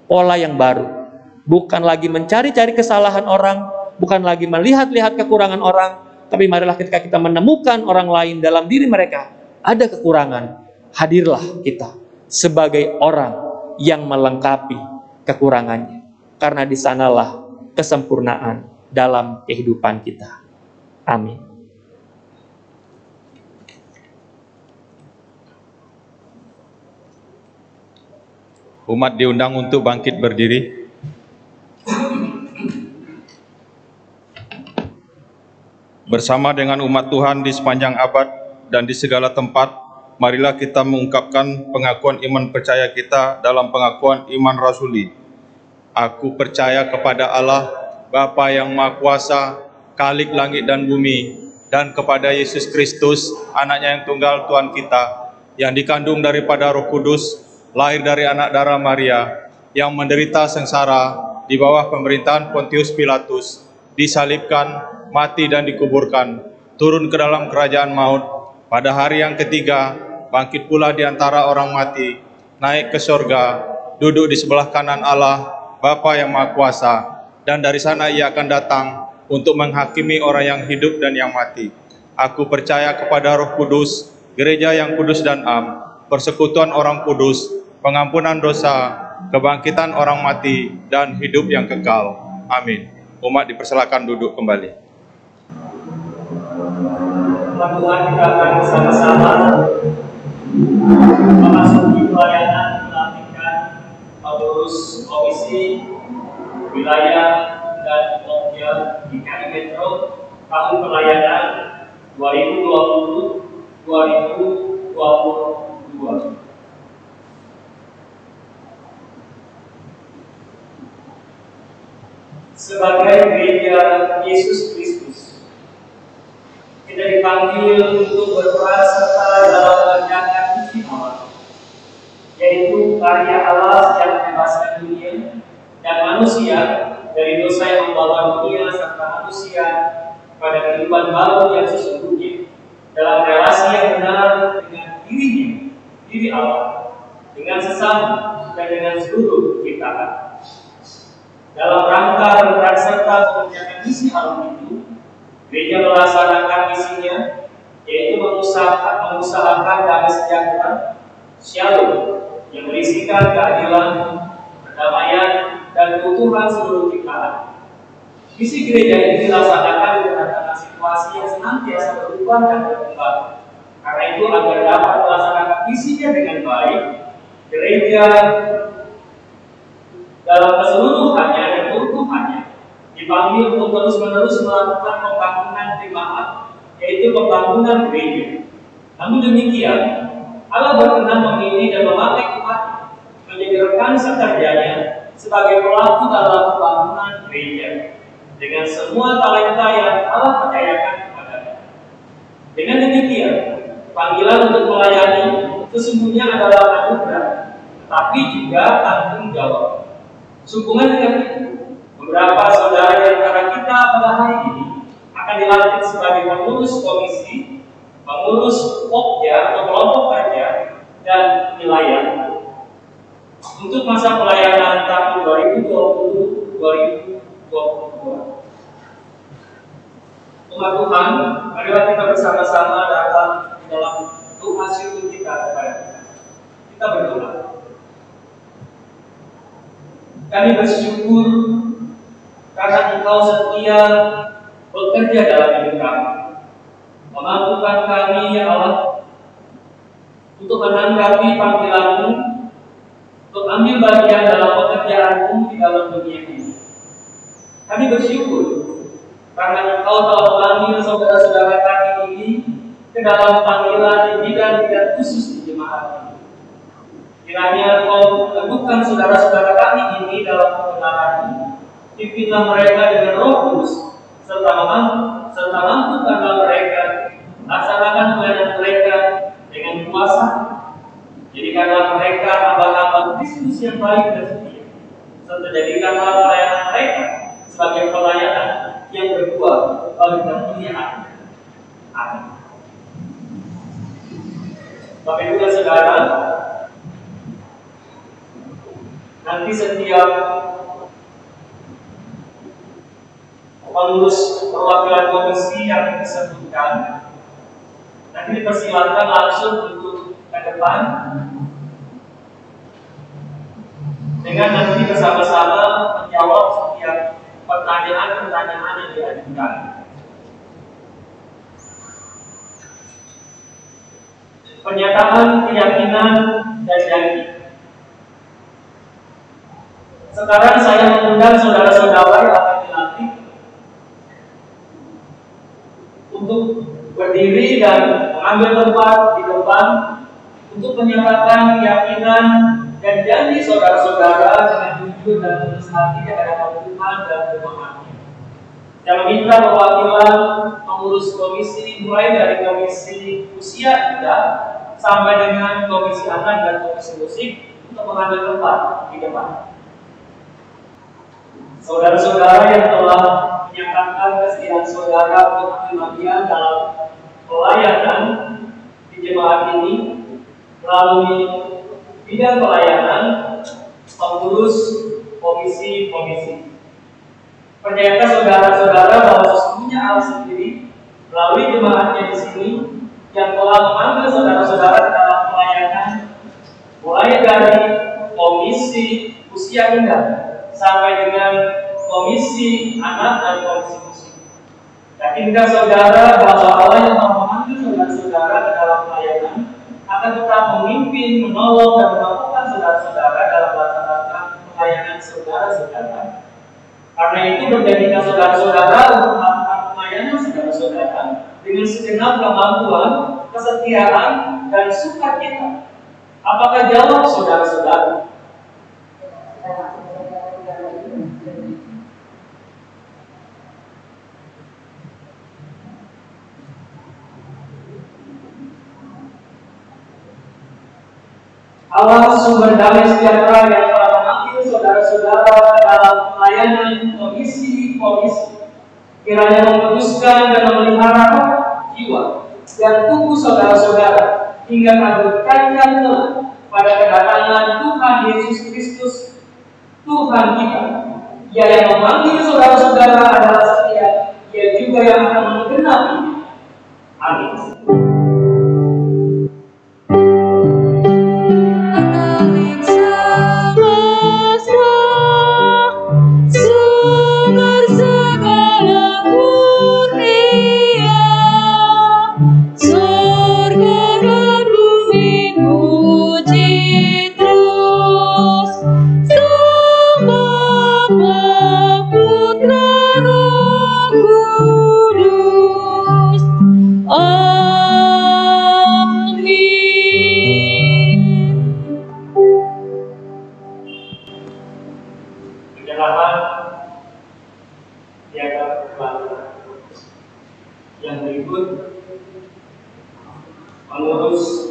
pola yang baru. Bukan lagi mencari-cari kesalahan orang, bukan lagi melihat-lihat kekurangan orang, tapi marilah ketika kita menemukan orang lain dalam diri mereka ada kekurangan, hadirlah kita sebagai orang yang melengkapi kekurangannya. Karena di sanalah kesempurnaan dalam kehidupan kita. Amin. Umat diundang untuk bangkit berdiri. Bersama dengan umat Tuhan di sepanjang abad dan di segala tempat, marilah kita mengungkapkan pengakuan iman percaya kita dalam pengakuan iman rasuli. Aku percaya kepada Allah, Bapa yang Maha Kuasa, Khalik langit dan bumi, dan kepada Yesus Kristus, anaknya yang tunggal Tuhan kita, yang dikandung daripada Roh Kudus, lahir dari anak darah Maria, yang menderita sengsara di bawah pemerintahan Pontius Pilatus, disalibkan, mati dan dikuburkan, turun ke dalam kerajaan maut, pada hari yang ketiga, bangkit pula di antara orang mati, naik ke surga, duduk di sebelah kanan Allah, Bapa yang Maha Kuasa, dan dari sana ia akan datang untuk menghakimi orang yang hidup dan yang mati. Aku percaya kepada Roh Kudus, gereja yang kudus dan am, persekutuan orang kudus, pengampunan dosa, kebangkitan orang mati, dan hidup yang kekal. Amin. Umat dipersilakan duduk kembali. Tuhan, kita akan bersama-sama memasuki pelayanan pelantikan pengurus komisi wilayah dan Okja DKI Metro tahun pelayanan 2020-2022. Sebagai gereja Yesus Kristus, kita dipanggil untuk berperan serta dalam mengerjakan misi Allah, yaitu karya Allah yang membebaskan dunia dan manusia dari dosa yang membawa dunia serta manusia pada kehidupan baru yang sesungguhnya dalam relasi yang benar dengan dirinya, diri Allah, dengan sesama dan dengan seluruh ciptaan. Dalam rangka berperan serta mengerjakan misi Allah itu, gereja melaksanakan misinya, yaitu mengusahakan damai sejahtera, shalom, yang berisikan keadilan, perdamaian, dan keutuhan seluruh ciptaan. Misi gereja ini dilaksanakan di tengah-tengah situasi yang senantiasa berubah dan berkembang. Karena itu, agar dapat melaksanakan misinya dengan baik, gereja dalam keseluruhannya dan keutuhannya dipanggil untuk terus-menerus melakukan pembangunan jemaat, yaitu pembangunan gereja. Namun demikian, Allah berkenan memilih dan memakai umat menjadi rekan sekerjanya sebagai pelaku dalam pembangunan gereja dengan semua talenta yang Allah percayakan kepadanya. Dengan demikian, panggilan untuk melayani sesungguhnya adalah anugerah, tetapi juga tanggung jawab. Sehubungan dengan itu, beberapa saudara di antara kita pada hari ini akan dilantik sebagai pengurus komisi, pengurus pokja atau kelompok kerja, dan wilayah untuk masa pelayanan tahun 2020-2022. Umat Tuhan, marilah kita bersama-sama datang di dalam doa syukur kita kepada Tuhan. Kita berdoa. Kami bersyukur karena Engkau setia bekerja dalam hidup kami, memampukan kami ya Allah untuk menanggapi panggilan-Mu, untuk ambil bagian dalam pekerjaan-Mu di dalam dunia ini. Kami bersyukur karena Engkau telah memanggil saudara-saudara kami ini ke dalam panggilan di bidang-bidang khusus di jemaat ini. Kiranya Engkau teguhkan saudara-saudara kami ini dalam kebenaran, pimpinlah mereka dengan Roh Kudus, serta mampukanlah mereka laksanakan pelayanan mereka dengan kuasa. Jadikanlah mereka hamba-hamba Kristus yang baik dan setia, serta jadikanlah pelayanan mereka sebagai pelayanan yang berbuah bagi kemuliaan. Amin. Bapak Ibu dan Saudara, nanti setiap pengurus perwakilan komisi yang disebutkan nanti dipersilakan langsung untuk ke depan dengan nanti bersama-sama menjawab setiap pertanyaan-pertanyaan yang diajukan. Pernyataan keyakinan dan janji. Sekarang saya mengundang saudara-saudara yang akan dilantik untuk berdiri dan mengambil tempat di depan untuk menyatakan keyakinan dan janji saudara-saudara dengan jujur dan tulus hati di hadapan Tuhan dan jemaatnya. Saya meminta perwakilan pengurus komisi mulai dari komisi usia kita sampai dengan komisi anak dan komisi musik untuk mengambil tempat di depan. Saudara-saudara yang telah menyatakan kesediaan saudara untuk ambil bagian dalam pelayanan di jemaat ini melalui bidang pelayanan, pengurus komisi-komisi. Percayakan saudara-saudara bahwa sesungguhnya Allah sendiri melalui jemaatnya di sini yang telah memanggil saudara-saudara dalam pelayanan mulai dari komisi usia muda sampai dengan komisi anak dan komisi musik. Yakinkah saudara bahwa Allah yang telah memanggil saudara-saudara ke dalam pelayanan akan tetap memimpin, menolong, dan memampukan saudara-saudara dalam melaksanakan pelayanan saudara-saudara. Karena itu berjadilah saudara-saudara untuk melakukan pelayanan saudara-saudara dengan segenap kemampuan, kesetiaan, dan sukacita. Apakah jawab saudara-saudara? Allah sumber damai sejahtera yang telah memanggil saudara-saudara dalam pelayanan komisi-komisi, kiranya memutuskan dan memelihara jiwa dan tubuh saudara-saudara hingga terbukakan pada kedatangan Tuhan Yesus Kristus, Tuhan kita. Ia yang memanggil saudara-saudara adalah setia, Ia juga yang akan menggenapi. Amin. Oh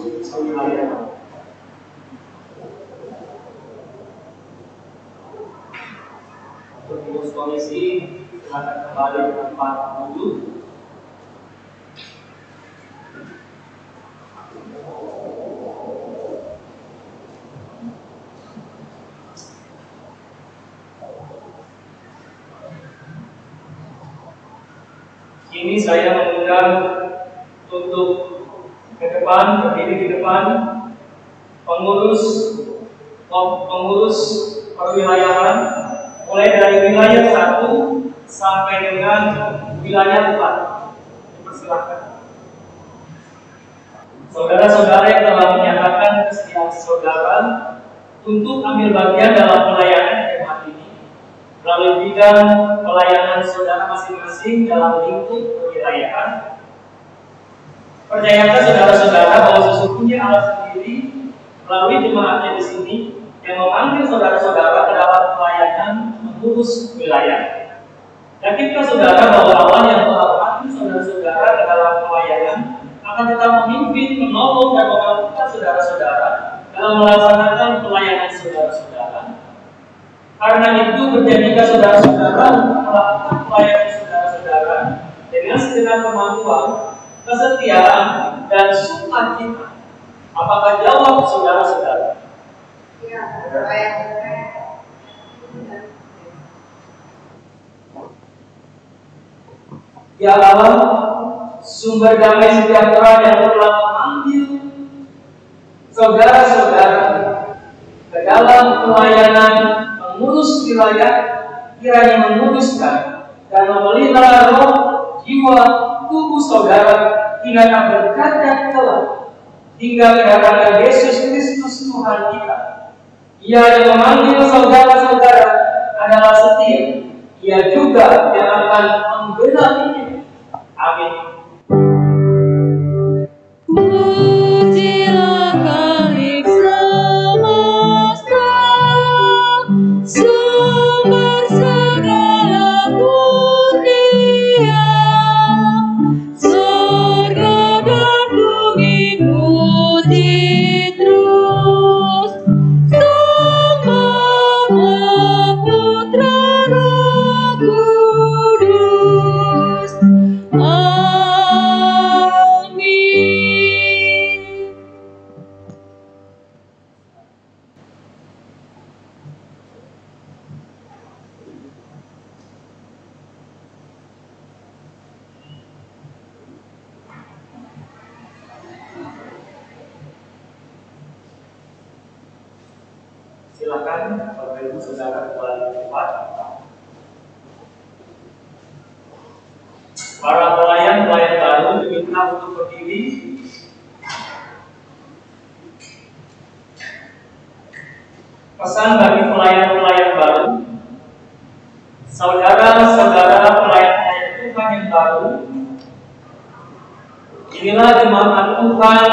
perwilayahan. Untuk pengurus komisi, silakan kembali ke tempat duduk. Ini saya mengundang untuk ke depan, berdiri di depan pengurus perwilayahan mulai dari wilayah 1 sampai dengan wilayah 4. Dipersilakan. Saudara-saudara yang telah menyatakan kesediaan saudara untuk ambil bagian dalam pelayanan jemaat ini melalui bidang pelayanan saudara masing-masing dalam lingkup perwilayahan. Percayakan saudara-saudara bahwa sesungguhnya Allah sendiri melalui jemaatnya di sini yang memanggil saudara-saudara ke dalam pelayanan mengurus wilayah. Yakinkah saudara bahwa Allah yang telah memanggil saudara-saudara ke dalam pelayanan akan tetap memimpin, menolong, dan memampukan saudara-saudara dalam melaksanakan pelayanan saudara-saudara? Karena itu berjanjikan saudara-saudara untuk melakukan pelayanan saudara-saudara dengan segenap kemampuan, kesetiaan, dan sukacita. Apakah jawab saudara-saudara? Ya, Ya Allah, sumber damai sejahtera yang telah memanggil saudara-saudara ke dalam pelayanan mengurus wilayah, kiranya menguruskan dan memelihara roh, jiwa, tubuh saudara hingga tak berkaca kelak hingga kedatangan Yesus Kristus Tuhan kita. Ia yang memanggil saudara-saudara adalah setia. Ia juga yang akan menggenapinya. Amin. Pujilah Khalik semesta, sumber segala kurnia, surga dan bumi puji terus, sembahlah Putra Roh Kudus. Amin. Silakan Bapak Ibu Saudara kembali ke tempat. Para pelayan baru diminta untuk berdiri. Pesan bagi pelayan-pelayan baru, saudara-saudara pelayan-pelayan Tuhan yang baru, inilah jemaat Tuhan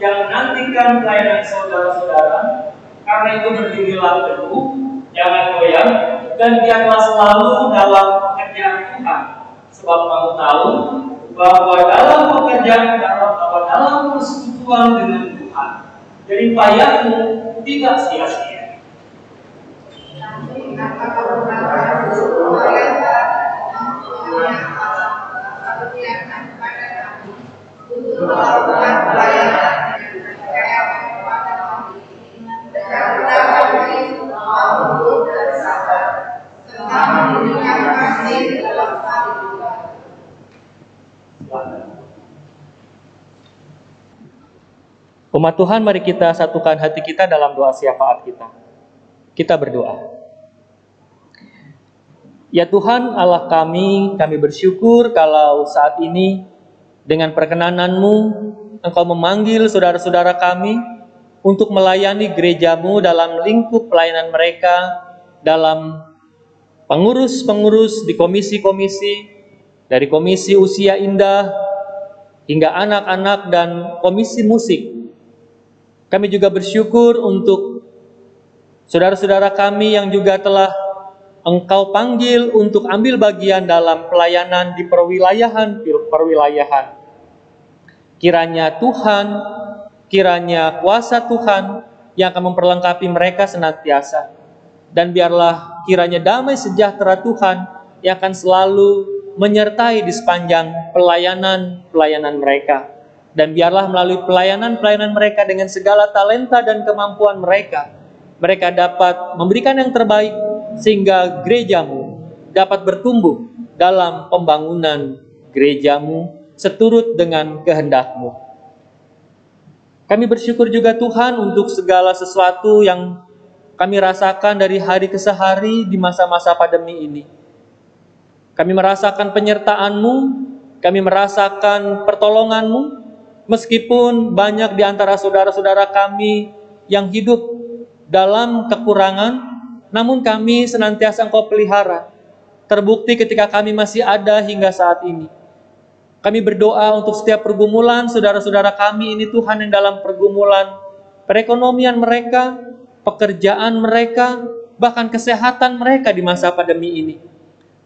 yang menantikan pelayanan saudara-saudara. Karena itu berdirilah teguh, jangan goyah, dan biarlah selalu dalam pekerjaan Tuhan. Sebab kamu tahu bahwa dalam pekerjaan, dalam persekutuan dengan Tuhan, jadi payahmu tidak sia-sia. Umat Tuhan, mari kita satukan hati kita dalam doa syafaat kita. Kita berdoa. Ya Tuhan Allah kami bersyukur kalau saat ini dengan perkenanan-Mu, Engkau memanggil saudara-saudara kami untuk melayani gereja-Mu dalam lingkup pelayanan mereka, dalam pengurus-pengurus di komisi-komisi, dari komisi usia indah, hingga anak-anak dan komisi musik. Kami juga bersyukur untuk saudara-saudara kami yang juga telah Engkau panggil untuk ambil bagian dalam pelayanan di perwilayahan. Kiranya Tuhan Kiranya kuasa Tuhan yang akan memperlengkapi mereka senantiasa. Dan biarlah kiranya damai sejahtera Tuhan yang akan selalu menyertai di sepanjang pelayanan mereka. Dan biarlah melalui pelayanan mereka dengan segala talenta dan kemampuan mereka, mereka dapat memberikan yang terbaik sehingga gerejamu dapat bertumbuh dalam pembangunan gerejamu seturut dengan kehendak-Mu. Kami bersyukur juga Tuhan untuk segala sesuatu yang kami rasakan dari hari ke hari di masa-masa pandemi ini. Kami merasakan penyertaan-Mu, kami merasakan pertolongan-Mu, meskipun banyak di antara saudara-saudara kami yang hidup dalam kekurangan, namun kami senantiasa Engkau pelihara. Terbukti ketika kami masih ada hingga saat ini. Kami berdoa untuk setiap pergumulan saudara-saudara kami ini Tuhan, yang dalam pergumulan perekonomian mereka, pekerjaan mereka, bahkan kesehatan mereka di masa pandemi ini.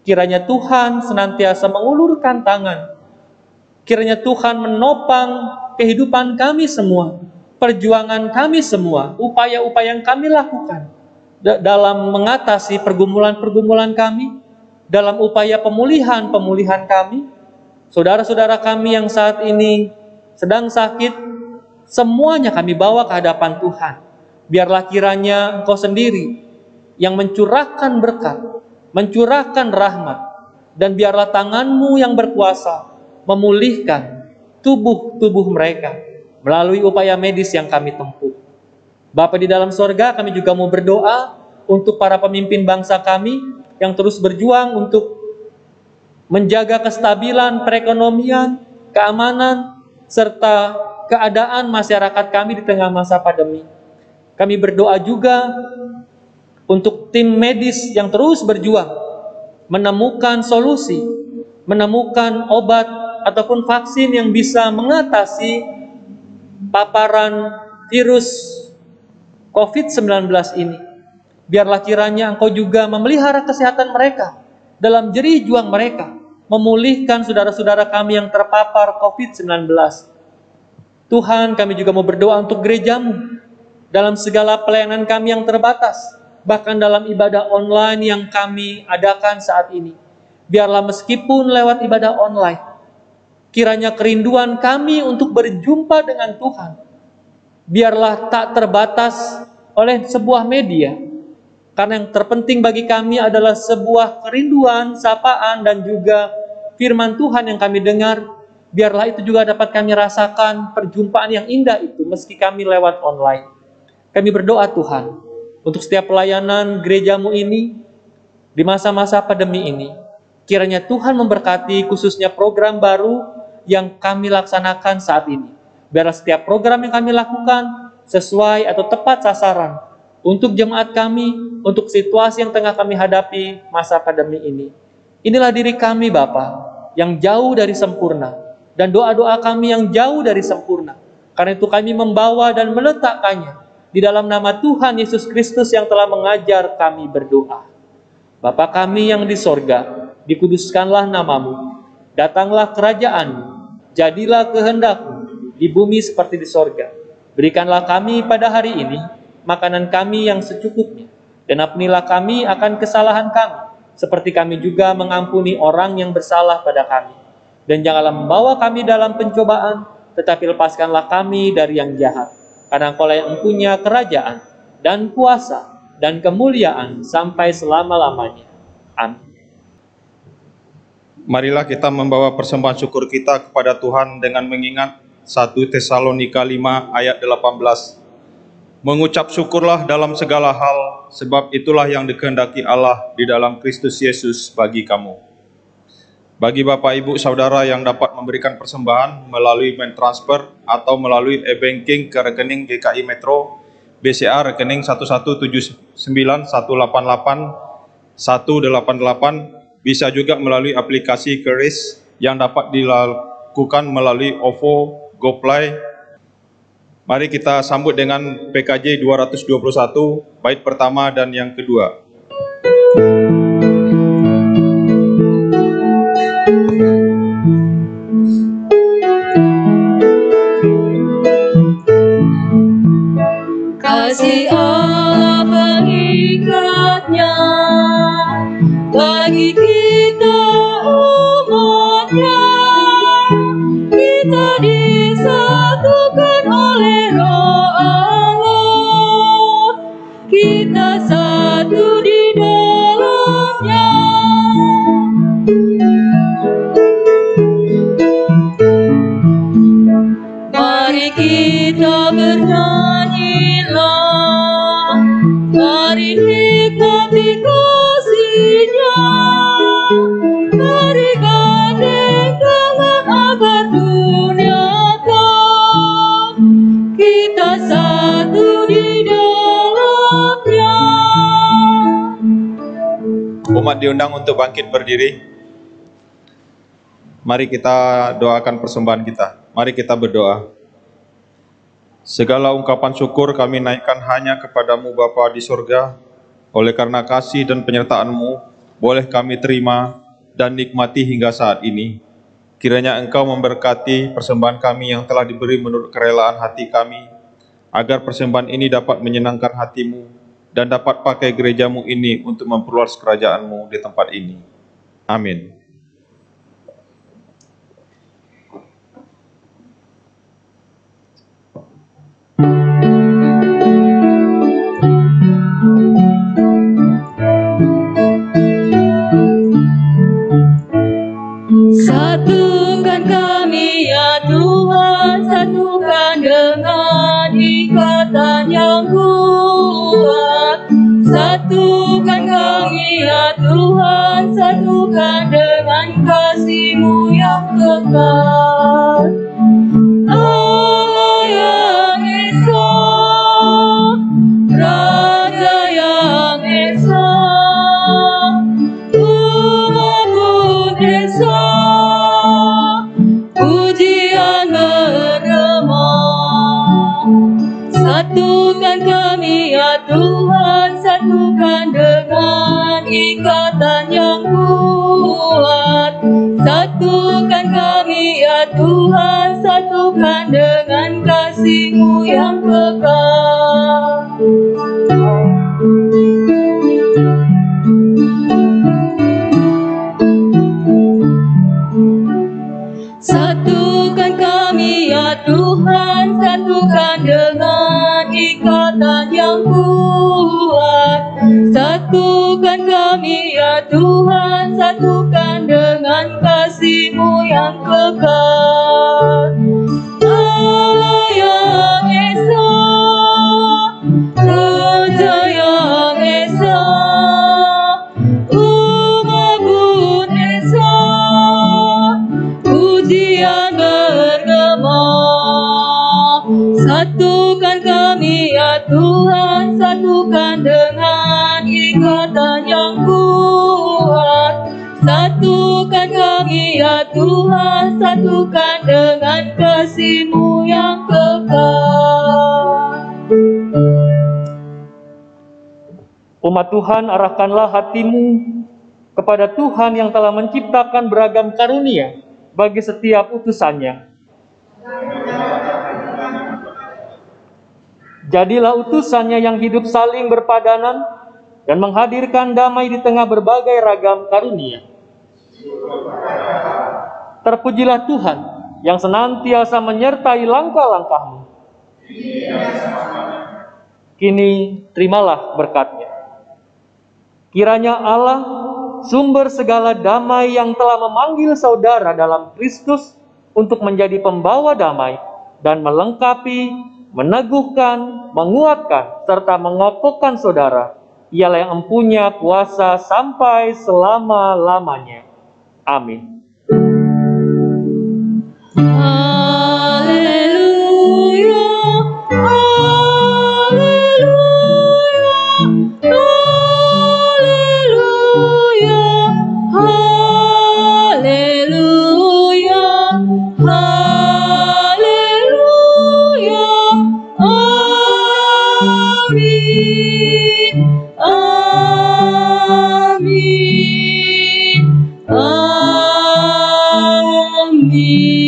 Kiranya Tuhan senantiasa mengulurkan tangan. Kiranya Tuhan menopang kehidupan kami semua, perjuangan kami semua, upaya-upaya yang kami lakukan dalam mengatasi pergumulan-pergumulan kami, dalam upaya pemulihan kami. Saudara-saudara kami yang saat ini sedang sakit, semuanya kami bawa ke hadapan Tuhan. Biarlah kiranya Engkau sendiri yang mencurahkan berkat, mencurahkan rahmat, dan biarlah tangan-Mu yang berkuasa memulihkan tubuh mereka melalui upaya medis yang kami tempuh. Bapa di dalam sorga, kami juga mau berdoa untuk para pemimpin bangsa kami yang terus berjuang untuk menjaga kestabilan perekonomian, keamanan, serta keadaan masyarakat kami di tengah masa pandemi. Kami berdoa juga untuk tim medis yang terus berjuang menemukan solusi, menemukan obat ataupun vaksin yang bisa mengatasi paparan virus COVID-19 ini. Biarlah kiranya Engkau juga memelihara kesehatan mereka dalam jerih juang mereka, memulihkan saudara-saudara kami yang terpapar COVID-19. Tuhan, kami juga mau berdoa untuk gereja-Mu dalam segala pelayanan kami yang terbatas, bahkan dalam ibadah online yang kami adakan saat ini. Biarlah meskipun lewat ibadah online, kiranya kerinduan kami untuk berjumpa dengan Tuhan, biarlah tak terbatas oleh sebuah media, karena yang terpenting bagi kami adalah sebuah kerinduan, sapaan, dan juga firman Tuhan yang kami dengar. Biarlah itu juga dapat kami rasakan perjumpaan yang indah itu meski kami lewat online. Kami berdoa Tuhan untuk setiap pelayanan gereja-Mu ini di masa-masa pandemi ini. Kiranya Tuhan memberkati khususnya program baru yang kami laksanakan saat ini. Biarlah setiap program yang kami lakukan sesuai atau tepat sasaran untuk jemaat kami, untuk situasi yang tengah kami hadapi masa pandemi ini. Inilah diri kami Bapa yang jauh dari sempurna, dan doa-doa kami yang jauh dari sempurna. Karena itu kami membawa dan meletakkannya di dalam nama Tuhan Yesus Kristus yang telah mengajar kami berdoa. Bapa kami yang di sorga, dikuduskanlah nama-Mu, datanglah kerajaan-Mu, jadilah kehendak-Mu di bumi seperti di sorga. Berikanlah kami pada hari ini makanan kami yang secukupnya, dan ampunilah kami akan kesalahan kami, seperti kami juga mengampuni orang yang bersalah pada kami. Dan janganlah membawa kami dalam pencobaan, tetapi lepaskanlah kami dari yang jahat. Karena Engkau yang mempunyai kerajaan, dan kuasa, dan kemuliaan sampai selama-lamanya. Amin. Marilah kita membawa persembahan syukur kita kepada Tuhan dengan mengingat 1 Tesalonika 5 ayat 18. Mengucap syukurlah dalam segala hal, sebab itulah yang dikehendaki Allah di dalam Kristus Yesus bagi kamu. Bagi Bapak, Ibu, Saudara yang dapat memberikan persembahan melalui bank transfer atau melalui e-banking ke rekening GKI Metro, BCA rekening 1179188188, bisa juga melalui aplikasi QRIS yang dapat dilakukan melalui OVO, GoPay. Mari kita sambut dengan PKJ 221, bait pertama dan yang kedua. kasih Allah pengikatnya bagi kita umatnya. Kita disatukan oleh Roh Allah, kita satu di dalamnya. Mari kita bernyanyilah, mari nikmati kasih-Nya, mari gandeng tangan agar dunia tahu kita satu di dalamnya. Umat diundang untuk bangkit berdiri. Mari kita doakan persembahan kita. Mari kita berdoa. Segala ungkapan syukur kami naikkan hanya kepadamu Bapa di surga. Oleh karena kasih dan penyertaan-Mu, boleh kami terima dan nikmati hingga saat ini. Kiranya Engkau memberkati persembahan kami yang telah diberi menurut kerelaan hati kami, agar persembahan ini dapat menyenangkan hati-Mu dan dapat pakai gereja-Mu ini untuk memperluas kerajaan-Mu di tempat ini. Amin. Satukan kami ya Tuhan, satukan dengan ikatan yang kuat. Satukan kami ya Tuhan, satukan dengan kasih-Mu yang kekal. Allah yang Esa, Raja yang Esa, Umat Esa, pujian bergema. Satukan kami ya Tuhan, satukan dengan ikatan yang kuat. Satukan kami ya Tuhan, satukan dengan kasih-Mu yang kekal. Satukan kami ya Tuhan, satukan dengan ikatan yang kuat. Satukan kami ya Tuhan, satukan dengan kasih-Mu yang kekal. Allah yang Esa, Raja yang Esa, Umat Esa, pujian bergema. Satukan kami ya Tuhan, satukan dengan ikatan yang kuat. Satukan kami ya Tuhan, satukan dengan kasih-Mu yang kekal. Umat Tuhan, arahkanlah hatimu kepada Tuhan yang telah menciptakan beragam karunia bagi setiap utusannya. Jadilah utusannya yang hidup saling berpadanan dan menghadirkan damai di tengah berbagai ragam karunia. Terpujilah Tuhan yang senantiasa menyertai langkah-langkahmu. Kini terimalah berkat-Nya. Kiranya Allah, sumber segala damai yang telah memanggil saudara dalam Kristus untuk menjadi pembawa damai dan melengkapi, meneguhkan, menguatkan, serta mengokohkan saudara, ialah yang empunya kuasa sampai selama-lamanya. Amin. Haleluya, haleluya, haleluya, haleluya, haleluya, amin, amin, amin.